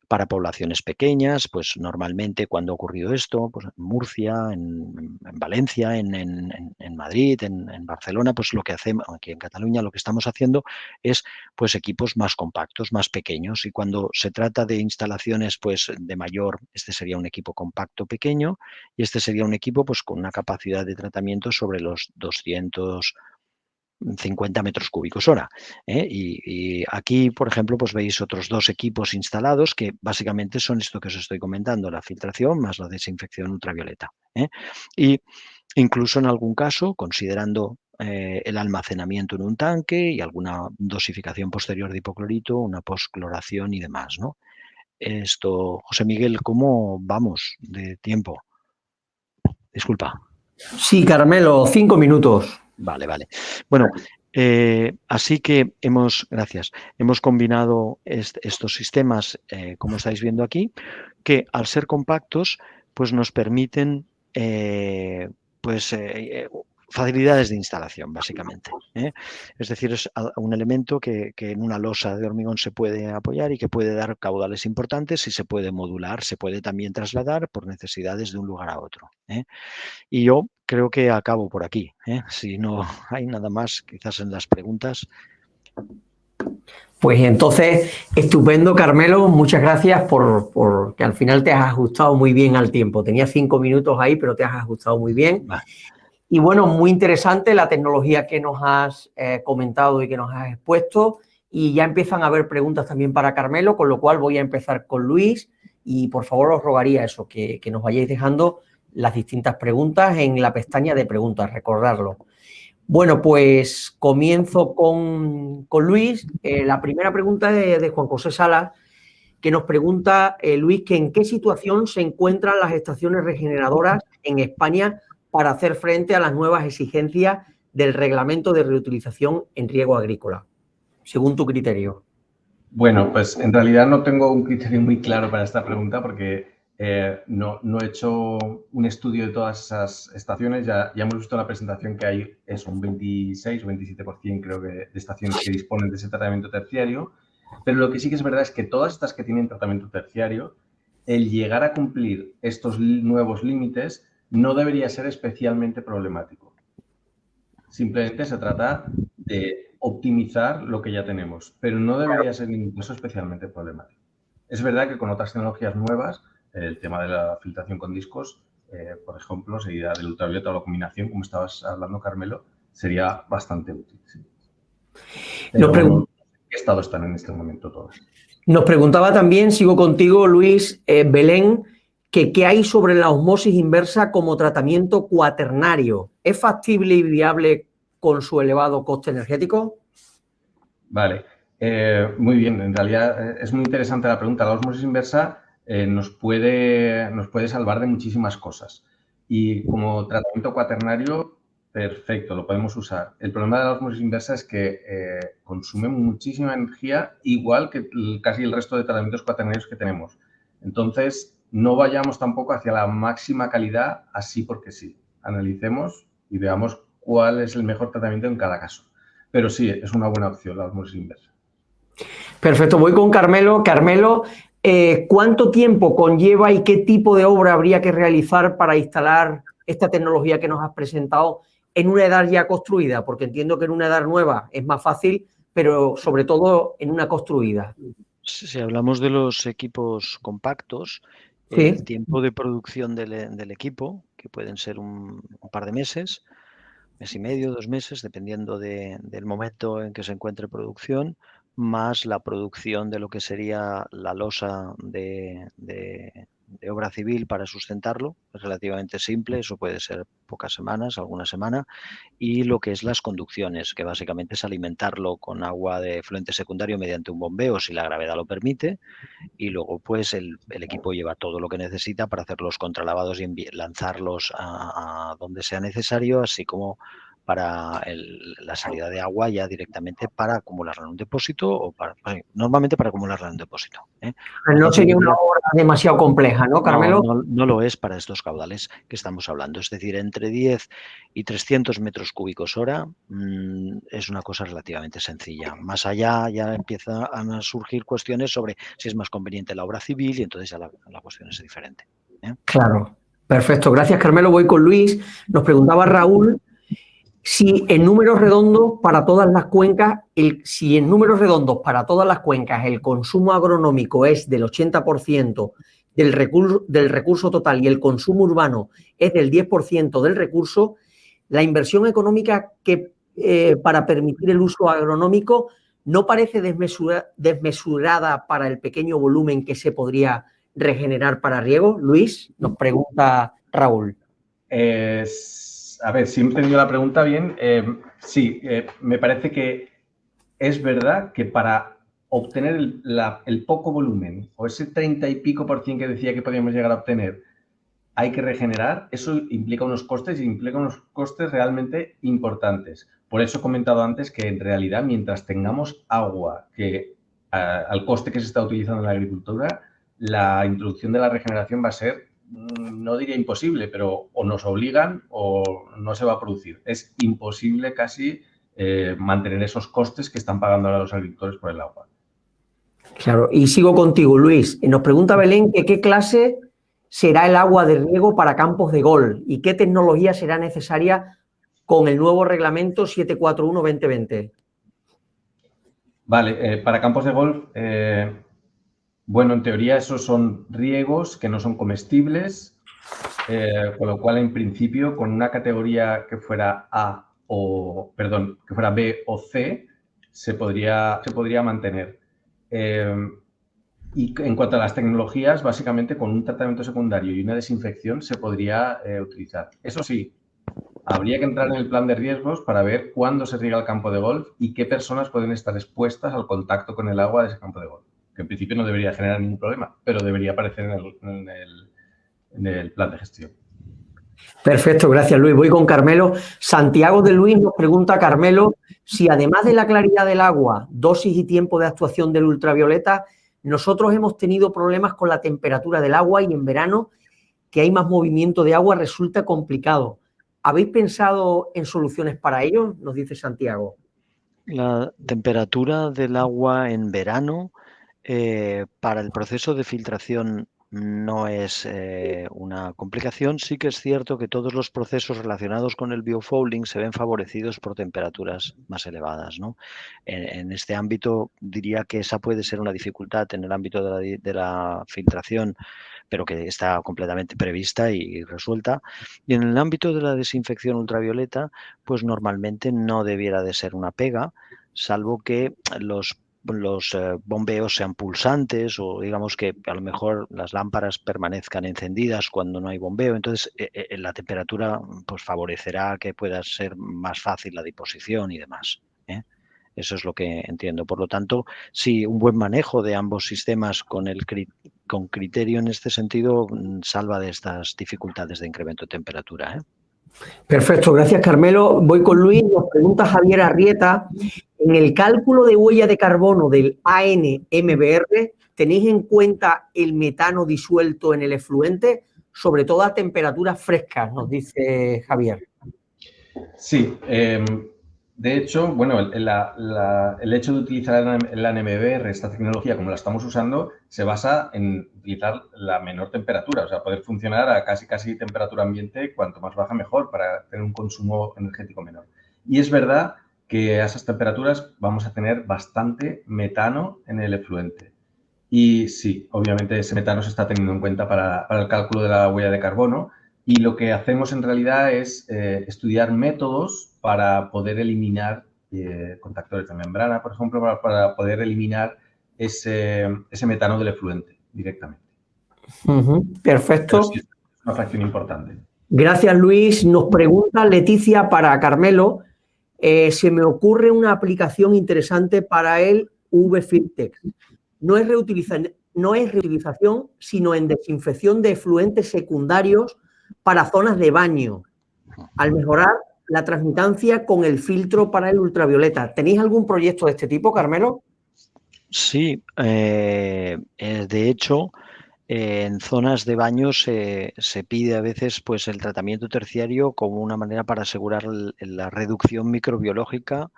Para poblaciones pequeñas, pues normalmente cuando ha ocurrido esto, pues en Murcia, en Valencia, en Madrid, en Barcelona, pues lo que hacemos aquí en Cataluña, lo que estamos haciendo es pues equipos más compactos, más pequeños, y cuando se trata de instalaciones pues de mayor, este sería un equipo compacto pequeño y este sería un equipo pues con una capacidad de tratamiento sobre los 250 metros cúbicos hora. Y aquí, por ejemplo, pues veis otros 2 equipos instalados que básicamente son esto que os estoy comentando, la filtración más la desinfección ultravioleta. Y incluso en algún caso, considerando el almacenamiento en un tanque y alguna dosificación posterior de hipoclorito, una postcloración y demás, ¿no? Esto, José Miguel, ¿cómo vamos de tiempo? Disculpa. Sí, Carmelo, 5 minutos. Vale. Bueno, así que hemos combinado estos sistemas, como estáis viendo aquí, que al ser compactos, pues nos permiten facilidades de instalación, básicamente. Es decir, es un elemento que en una losa de hormigón se puede apoyar y que puede dar caudales importantes y se puede modular, se puede también trasladar por necesidades de un lugar a otro. Y yo creo que acabo por aquí. Si no hay nada más, quizás en las preguntas. Pues entonces, estupendo, Carmelo. Muchas gracias por que al final te has ajustado muy bien al tiempo. Tenías 5 minutos ahí, pero te has ajustado muy bien. Vale. Y bueno, muy interesante la tecnología que nos has comentado y que nos has expuesto. Y ya empiezan a haber preguntas también para Carmelo, con lo cual voy a empezar con Luis. Y por favor os rogaría eso, que nos vayáis dejando las distintas preguntas en la pestaña de preguntas, recordarlo. Bueno, pues comienzo con Luis. La primera pregunta es de Juan José Salas, que nos pregunta, Luis, que en qué situación se encuentran las estaciones regeneradoras en España para hacer frente a las nuevas exigencias del reglamento de reutilización en riego agrícola, según tu criterio. Bueno, pues en realidad no tengo un criterio muy claro para esta pregunta porque no he hecho un estudio de todas esas estaciones. Ya hemos visto en la presentación que hay un 26 o 27% creo que de estaciones que disponen de ese tratamiento terciario, pero lo que sí que es verdad es que todas estas que tienen tratamiento terciario, el llegar a cumplir estos nuevos límites no debería ser especialmente problemático. Simplemente se trata de optimizar lo que ya tenemos, pero no debería ser ningún caso especialmente problemático. Es verdad que con otras tecnologías nuevas, el tema de la filtración con discos, por ejemplo, seguida del ultravioleta o la combinación, como estabas hablando, Carmelo, sería bastante útil. Sí. Pero ¿en qué estado están en este momento todas? Nos preguntaba también, sigo contigo, Luis, Belén, que qué hay sobre la osmosis inversa como tratamiento cuaternario. ¿Es factible y viable con su elevado coste energético? Vale, muy bien. En realidad es muy interesante la pregunta. La osmosis inversa nos puede salvar de muchísimas cosas. Y como tratamiento cuaternario, perfecto, lo podemos usar. El problema de la osmosis inversa es que consume muchísima energía, igual que casi el resto de tratamientos cuaternarios que tenemos. Entonces, no vayamos tampoco hacia la máxima calidad así porque sí. Analicemos y veamos cuál es el mejor tratamiento en cada caso. Pero sí, es una buena opción la osmosis inversa. Perfecto, voy con Carmelo. Carmelo, ¿cuánto tiempo conlleva y qué tipo de obra habría que realizar para instalar esta tecnología que nos has presentado en una edad ya construida? Porque entiendo que en una edad nueva es más fácil, pero sobre todo en una construida. Si hablamos de los equipos compactos, Sí. el tiempo de producción del equipo, que pueden ser un par de meses, mes y medio, 2 meses, dependiendo del momento en que se encuentre producción, más la producción de lo que sería la losa de obra civil para sustentarlo, es relativamente simple, eso puede ser pocas semanas, alguna semana, y lo que es las conducciones, que básicamente es alimentarlo con agua de efluente secundario mediante un bombeo, si la gravedad lo permite, y luego pues el equipo lleva todo lo que necesita para hacer los contralavados y lanzarlos a donde sea necesario, así como para la salida de agua ya directamente para acumularla en un depósito o normalmente para acumularla en un depósito. Por lo No tanto, yo sería una diría, obra demasiado compleja, ¿no, Carmelo? no lo es para estos caudales que estamos hablando. Es decir, entre 10 y 300 metros cúbicos hora es una cosa relativamente sencilla. Más allá ya empiezan a surgir cuestiones sobre si es más conveniente la obra civil y entonces ya la cuestión es diferente. Claro. Perfecto. Gracias, Carmelo. Voy con Luis. Nos preguntaba Raúl si en números redondos para todas las cuencas, el consumo agronómico es del 80% del recurso total y el consumo urbano es del 10% del recurso, la inversión económica que para permitir el uso agronómico no parece desmesurada para el pequeño volumen que se podría regenerar para riego. Luis, nos pregunta Raúl. A ver, si he entendido la pregunta bien, sí, me parece que es verdad que para obtener el poco volumen o ese 30 y pico % que decía que podíamos llegar a obtener, hay que regenerar, eso implica unos costes y implica unos costes realmente importantes. Por eso he comentado antes que en realidad mientras tengamos agua que al coste que se está utilizando en la agricultura, la introducción de la regeneración va a ser, no diría imposible, pero o nos obligan o no se va a producir. Es imposible casi mantener esos costes que están pagando ahora los agricultores por el agua. Claro, y sigo contigo, Luis. Nos pregunta Belén que qué clase será el agua de riego para campos de golf y qué tecnología será necesaria con el nuevo reglamento 741-2020. Vale, para campos de golf, bueno, en teoría esos son riegos que no son comestibles, con lo cual en principio con una categoría que fuera que fuera B o C se podría mantener. Y en cuanto a las tecnologías, básicamente con un tratamiento secundario y una desinfección se podría utilizar. Eso sí, habría que entrar en el plan de riesgos para ver cuándo se riega el campo de golf y qué personas pueden estar expuestas al contacto con el agua de ese campo de golf. Que en principio no debería generar ningún problema, pero debería aparecer en el plan de gestión. Perfecto, gracias Luis. Voy con Carmelo. Santiago de Luis nos pregunta, Carmelo, si además de la claridad del agua, dosis y tiempo de actuación del ultravioleta, nosotros hemos tenido problemas con la temperatura del agua y en verano, que hay más movimiento de agua, resulta complicado. ¿Habéis pensado en soluciones para ello? Nos dice Santiago. La temperatura del agua en verano para el proceso de filtración no es una complicación. Sí que es cierto que todos los procesos relacionados con el biofouling se ven favorecidos por temperaturas más elevadas, ¿no? En este ámbito diría que esa puede ser una dificultad en el ámbito de la filtración, pero que está completamente prevista y resuelta. Y en el ámbito de la desinfección ultravioleta, pues normalmente no debiera de ser una pega, salvo que los bombeos sean pulsantes o digamos que a lo mejor las lámparas permanezcan encendidas cuando no hay bombeo. Entonces, la temperatura pues favorecerá que pueda ser más fácil la disposición y demás. Eso es lo que entiendo. Por lo tanto, sí, un buen manejo de ambos sistemas con criterio en este sentido salva de estas dificultades de incremento de temperatura. Perfecto, gracias Carmelo. Voy con Luis, nos pregunta Javier Arrieta, en el cálculo de huella de carbono del ANMBR, ¿tenéis en cuenta el metano disuelto en el efluente, sobre todo a temperaturas frescas, nos dice Javier? Sí, de hecho, bueno, el hecho de utilizar el ANMBR, esta tecnología como la estamos usando, se basa en utilizar la menor temperatura, o sea, poder funcionar a casi temperatura ambiente, cuanto más baja mejor, para tener un consumo energético menor. Y es verdad que a esas temperaturas vamos a tener bastante metano en el efluente. Y sí, obviamente ese metano se está teniendo en cuenta para el cálculo de la huella de carbono. Y lo que hacemos en realidad es estudiar métodos para poder eliminar contactores de membrana, por ejemplo, para poder eliminar ese metano del efluente directamente. Perfecto. Pero sí, es una fracción importante. Gracias, Luis. Nos pregunta Leticia para Carmelo. Se me ocurre una aplicación interesante para el UV-Filtex. No es reutilización, sino en desinfección de efluentes secundarios para zonas de baño, al mejorar la transmitancia con el filtro para el ultravioleta. ¿Tenéis algún proyecto de este tipo, Carmelo? Sí, de hecho, en zonas de baño se pide a veces pues, el tratamiento terciario como una manera para asegurar la reducción microbiológica,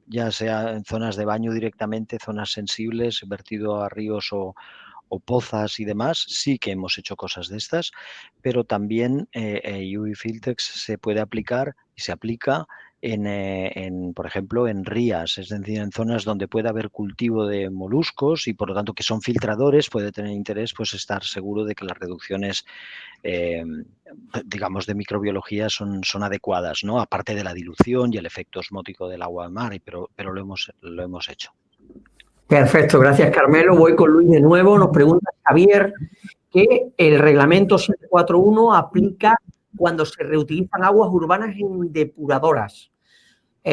ya sea en zonas de baño directamente, zonas sensibles, vertido a ríos o pozas y demás. Sí que hemos hecho cosas de estas, pero también UV Filtex se puede aplicar y se aplica por ejemplo, en rías, es decir, en zonas donde puede haber cultivo de moluscos y por lo tanto que son filtradores, puede tener interés pues estar seguro de que las reducciones, digamos, de microbiología son adecuadas, ¿no? Aparte de la dilución y el efecto osmótico del agua al mar, pero lo hemos hecho. Perfecto, gracias Carmelo. Voy con Luis de nuevo. Nos pregunta Javier que el reglamento 741 aplica cuando se reutilizan aguas urbanas en depuradoras.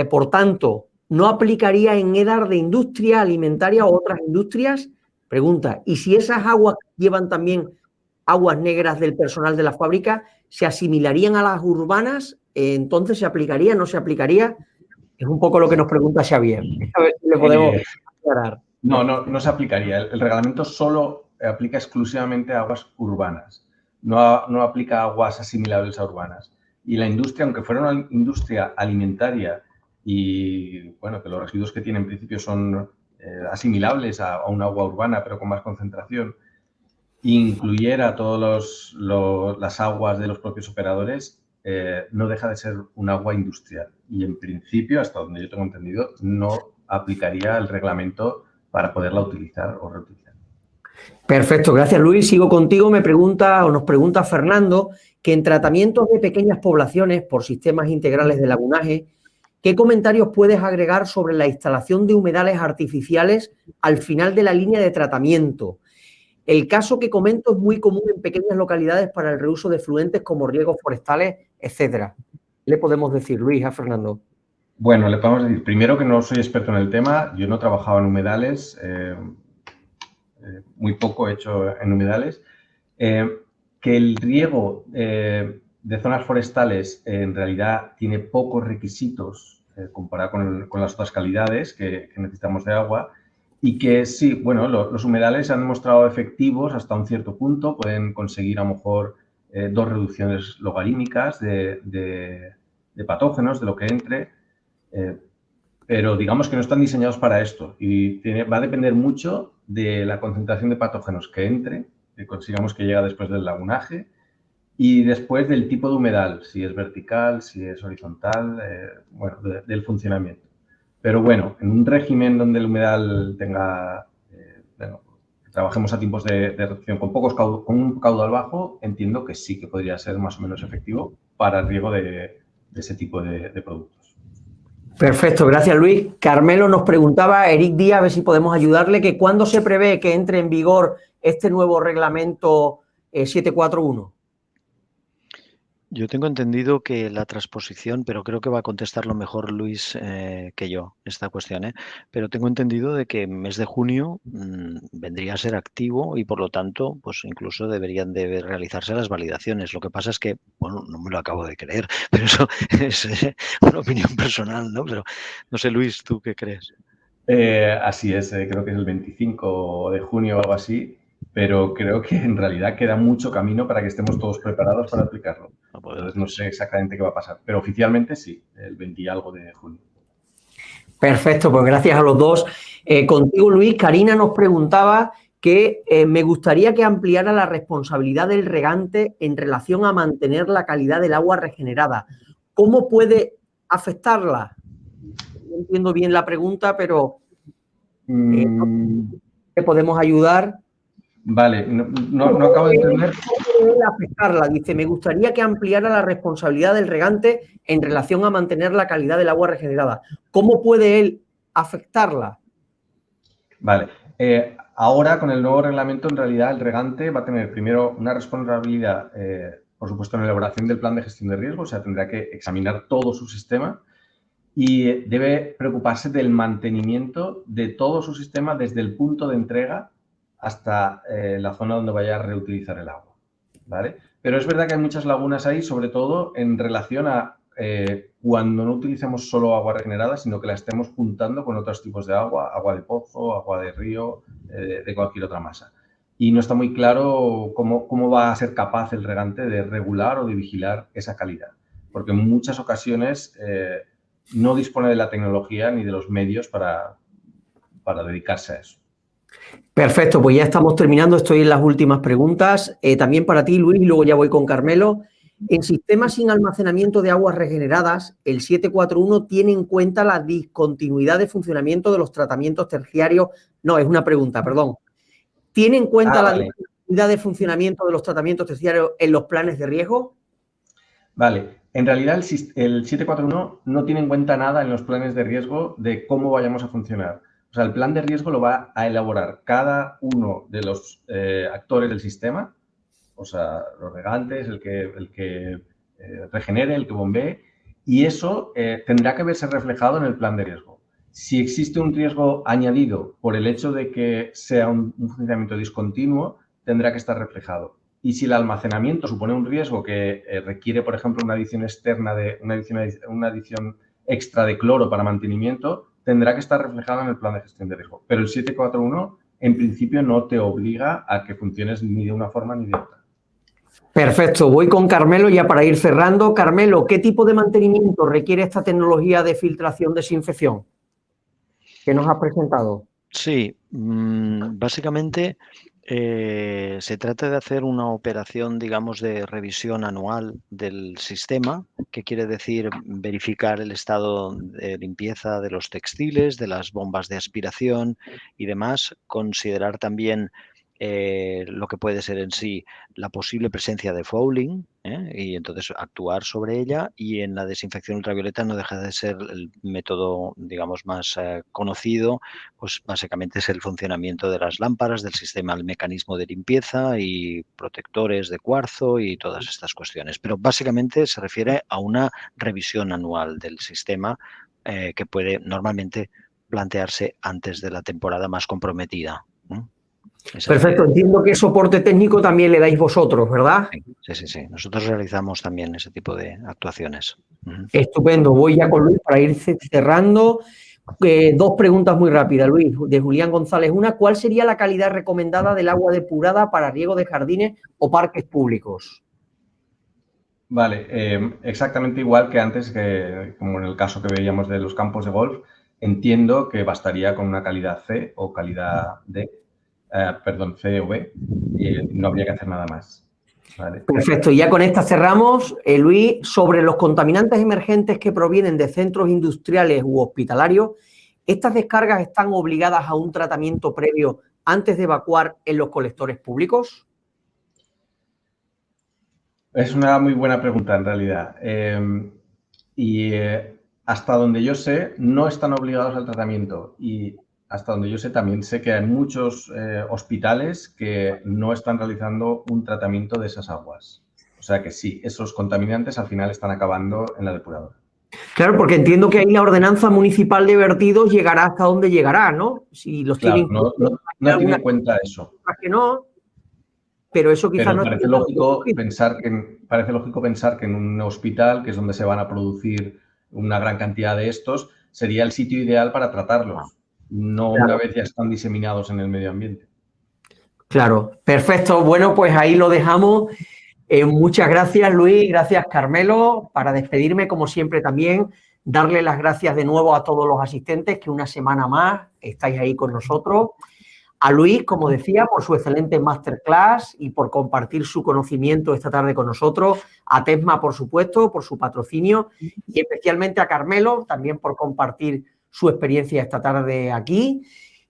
Por tanto, ¿no aplicaría en EDAR de industria alimentaria o otras industrias? Pregunta, ¿y si esas aguas llevan también aguas negras del personal de la fábrica, se asimilarían a las urbanas? ¿Entonces se aplicaría, no se aplicaría? Es un poco lo que nos pregunta Xavier. A ver si le podemos aclarar. No se aplicaría. El reglamento solo aplica exclusivamente a aguas urbanas. No aplica a aguas asimilables a urbanas. Y la industria, aunque fuera una industria alimentaria y, bueno, que los residuos que tiene en principio son asimilables a un agua urbana, pero con más concentración, incluyera todas las aguas de los propios operadores, no deja de ser un agua industrial. Y, en principio, hasta donde yo tengo entendido, no aplicaría el reglamento para poderla utilizar o reutilizar. Perfecto, gracias Luis. Sigo contigo. Nos pregunta Fernando que en tratamientos de pequeñas poblaciones por sistemas integrales de lagunaje, ¿qué comentarios puedes agregar sobre la instalación de humedales artificiales al final de la línea de tratamiento? El caso que comento es muy común en pequeñas localidades para el reuso de efluentes como riegos forestales, etcétera. ¿Qué le podemos decir, Luis, a Fernando? Bueno, le podemos decir, primero, que no soy experto en el tema. Yo no he trabajado en humedales, muy poco he hecho en humedales. Que el riego de zonas forestales en realidad tiene pocos requisitos comparado con las otras calidades que necesitamos de agua, y que sí, bueno, los humedales se han demostrado efectivos hasta un cierto punto, pueden conseguir a lo mejor 2 reducciones logarítmicas de patógenos, de lo que entre, pero digamos que no están diseñados para esto y va a depender mucho de la concentración de patógenos que entre, que consigamos que llega después del lagunaje, y después del tipo de humedal, si es vertical, si es horizontal, bueno, del funcionamiento. Pero bueno, en un régimen donde el humedal tenga, bueno, trabajemos a tiempos de reducción con un caudal bajo, entiendo que sí que podría ser más o menos efectivo para el riego de ese tipo de productos. Perfecto, gracias Luis. Carmelo nos preguntaba, Eric Díaz, a ver si podemos ayudarle, que ¿cuándo se prevé que entre en vigor este nuevo reglamento 741? Yo tengo entendido que la transposición, pero creo que va a contestarlo mejor Luis que yo, esta cuestión, ¿eh? Pero tengo entendido de que en mes de junio vendría a ser activo y por lo tanto, pues incluso deberían de realizarse las validaciones. Lo que pasa es que, bueno, no me lo acabo de creer, pero eso es una opinión personal, ¿no? Pero no sé, Luis, ¿tú qué crees? Así es, creo que es el 25 de junio o algo así, pero creo que en realidad queda mucho camino para que estemos todos preparados para aplicarlo. No podemos Entonces decir no eso. sé exactamente qué va a pasar, pero oficialmente sí, el 20 y algo de junio. Perfecto, pues gracias a los dos. Contigo, Luis, Karina nos preguntaba que me gustaría que ampliara la responsabilidad del regante en relación a mantener la calidad del agua regenerada. ¿Cómo puede afectarla? No entiendo bien la pregunta, pero no Mm, sé si podemos ayudar. vale, ¿Cómo no acabo de entender. puede afectarla? Dice, me gustaría que ampliara la responsabilidad del regante en relación a mantener la calidad del agua regenerada. ¿Cómo puede él afectarla? Vale. Ahora, con el nuevo reglamento, en realidad el regante va a tener primero una responsabilidad, por supuesto, en la elaboración del plan de gestión de riesgo, o sea, tendrá que examinar todo su sistema y debe preocuparse del mantenimiento de todo su sistema desde el punto de entrega hasta la zona donde vaya a reutilizar el agua, ¿vale? Pero es verdad que hay muchas lagunas ahí, sobre todo en relación a cuando no utilicemos solo agua regenerada, sino que la estemos juntando con otros tipos de agua, agua de pozo, agua de río, de cualquier otra masa. Y no está muy claro cómo va a ser capaz el regante de regular o de vigilar esa calidad, porque en muchas ocasiones no dispone de la tecnología ni de los medios para dedicarse a eso. Perfecto, pues ya estamos terminando, estoy en las últimas preguntas. También para ti, Luis, y luego ya voy con Carmelo. En sistemas sin almacenamiento de aguas regeneradas, el 741 tiene en cuenta la discontinuidad de funcionamiento de los tratamientos terciarios. No, es una pregunta, perdón. ¿Tiene en cuenta la Vale. discontinuidad de funcionamiento de los tratamientos terciarios en los planes de riesgo? Vale, en realidad el 741 no tiene en cuenta nada en los planes de riesgo de cómo vayamos a funcionar. O sea, el plan de riesgo lo va a elaborar cada uno de los actores del sistema, o sea, los regantes, el que regenere, el que bombee, y eso tendrá que verse reflejado en el plan de riesgo. Si existe un riesgo añadido por el hecho de que sea un funcionamiento discontinuo, tendrá que estar reflejado. Y si el almacenamiento supone un riesgo que requiere, por ejemplo, una adición externa una adición extra de cloro para mantenimiento, tendrá que estar reflejado en el plan de gestión de riesgo. Pero el 741 en principio no te obliga a que funciones ni de una forma ni de otra. Perfecto, voy con Carmelo ya para ir cerrando. Carmelo, ¿qué tipo de mantenimiento requiere esta tecnología de filtración-desinfección que nos has presentado? Sí, básicamente se trata de hacer una operación, digamos, de revisión anual del sistema, que quiere decir verificar el estado de limpieza de los textiles, de las bombas de aspiración y demás, considerar también lo que puede ser en sí la posible presencia de fouling, y entonces actuar sobre ella, y en la desinfección ultravioleta no deja de ser el método, digamos, más conocido, pues básicamente es el funcionamiento de las lámparas, del sistema, el mecanismo de limpieza y protectores de cuarzo y todas estas cuestiones. Pero básicamente se refiere a una revisión anual del sistema que puede normalmente plantearse antes de la temporada más comprometida. Perfecto, entiendo que soporte técnico también le dais vosotros, ¿verdad? Sí. Nosotros realizamos también ese tipo de actuaciones. Estupendo, voy ya con Luis para ir cerrando. Dos preguntas muy rápidas, Luis, de Julián González. Una, ¿cuál sería la calidad recomendada del agua depurada para riego de jardines o parques públicos? Vale, exactamente igual que antes, como en el caso que veíamos de los campos de golf, entiendo que bastaría con una calidad C o calidad D, perdón, C o B, y no habría que hacer nada más. ¿Vale? Perfecto, y ya con esta cerramos. Luis, sobre los contaminantes emergentes que provienen de centros industriales u hospitalarios, ¿estas descargas están obligadas a un tratamiento previo antes de evacuar en los colectores públicos? Es una muy buena pregunta, en realidad. Hasta donde yo sé, no están obligados al tratamiento. Y hasta donde yo sé, también sé que hay muchos hospitales que no están realizando un tratamiento de esas aguas. O sea que sí, esos contaminantes al final están acabando en la depuradora. Claro, porque entiendo que ahí la ordenanza municipal de vertidos llegará hasta donde llegará, ¿no? Si los Claro, tienen no tiene en cuenta eso. que no, pero eso quizás Pero no parece lógico pensar que en un hospital, que es donde se van a producir una gran cantidad de estos, sería el sitio ideal para tratarlos, no Claro. una vez ya están diseminados en el medio ambiente. Claro, perfecto. Bueno, pues ahí lo dejamos. Muchas gracias, Luis. Gracias, Carmelo. Para despedirme, como siempre, también darle las gracias de nuevo a todos los asistentes que una semana más estáis ahí con nosotros. A Luis, como decía, por su excelente masterclass y por compartir su conocimiento esta tarde con nosotros. A Tesma, por supuesto, por su patrocinio. Y especialmente a Carmelo, también por compartir su experiencia esta tarde aquí.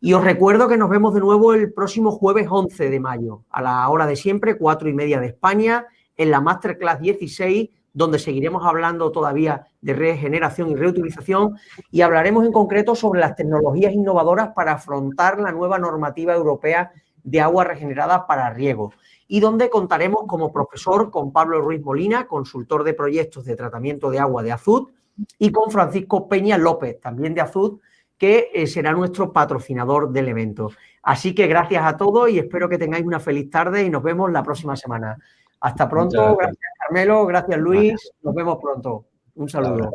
Y os recuerdo que nos vemos de nuevo el próximo jueves 11 de mayo, a la hora de siempre, 4:30 de España, en la Masterclass 16, donde seguiremos hablando todavía de regeneración y reutilización y hablaremos en concreto sobre las tecnologías innovadoras para afrontar la nueva normativa europea de agua regenerada para riego y donde contaremos como profesor con Pablo Ruiz Molina, consultor de proyectos de tratamiento de agua de Azud, y con Francisco Peña López, también de Azud, que será nuestro patrocinador del evento. Así que gracias a todos y espero que tengáis una feliz tarde y nos vemos la próxima semana. Hasta pronto. Gracias, Carmelo. Gracias, Luis. Nos vemos pronto. Un saludo.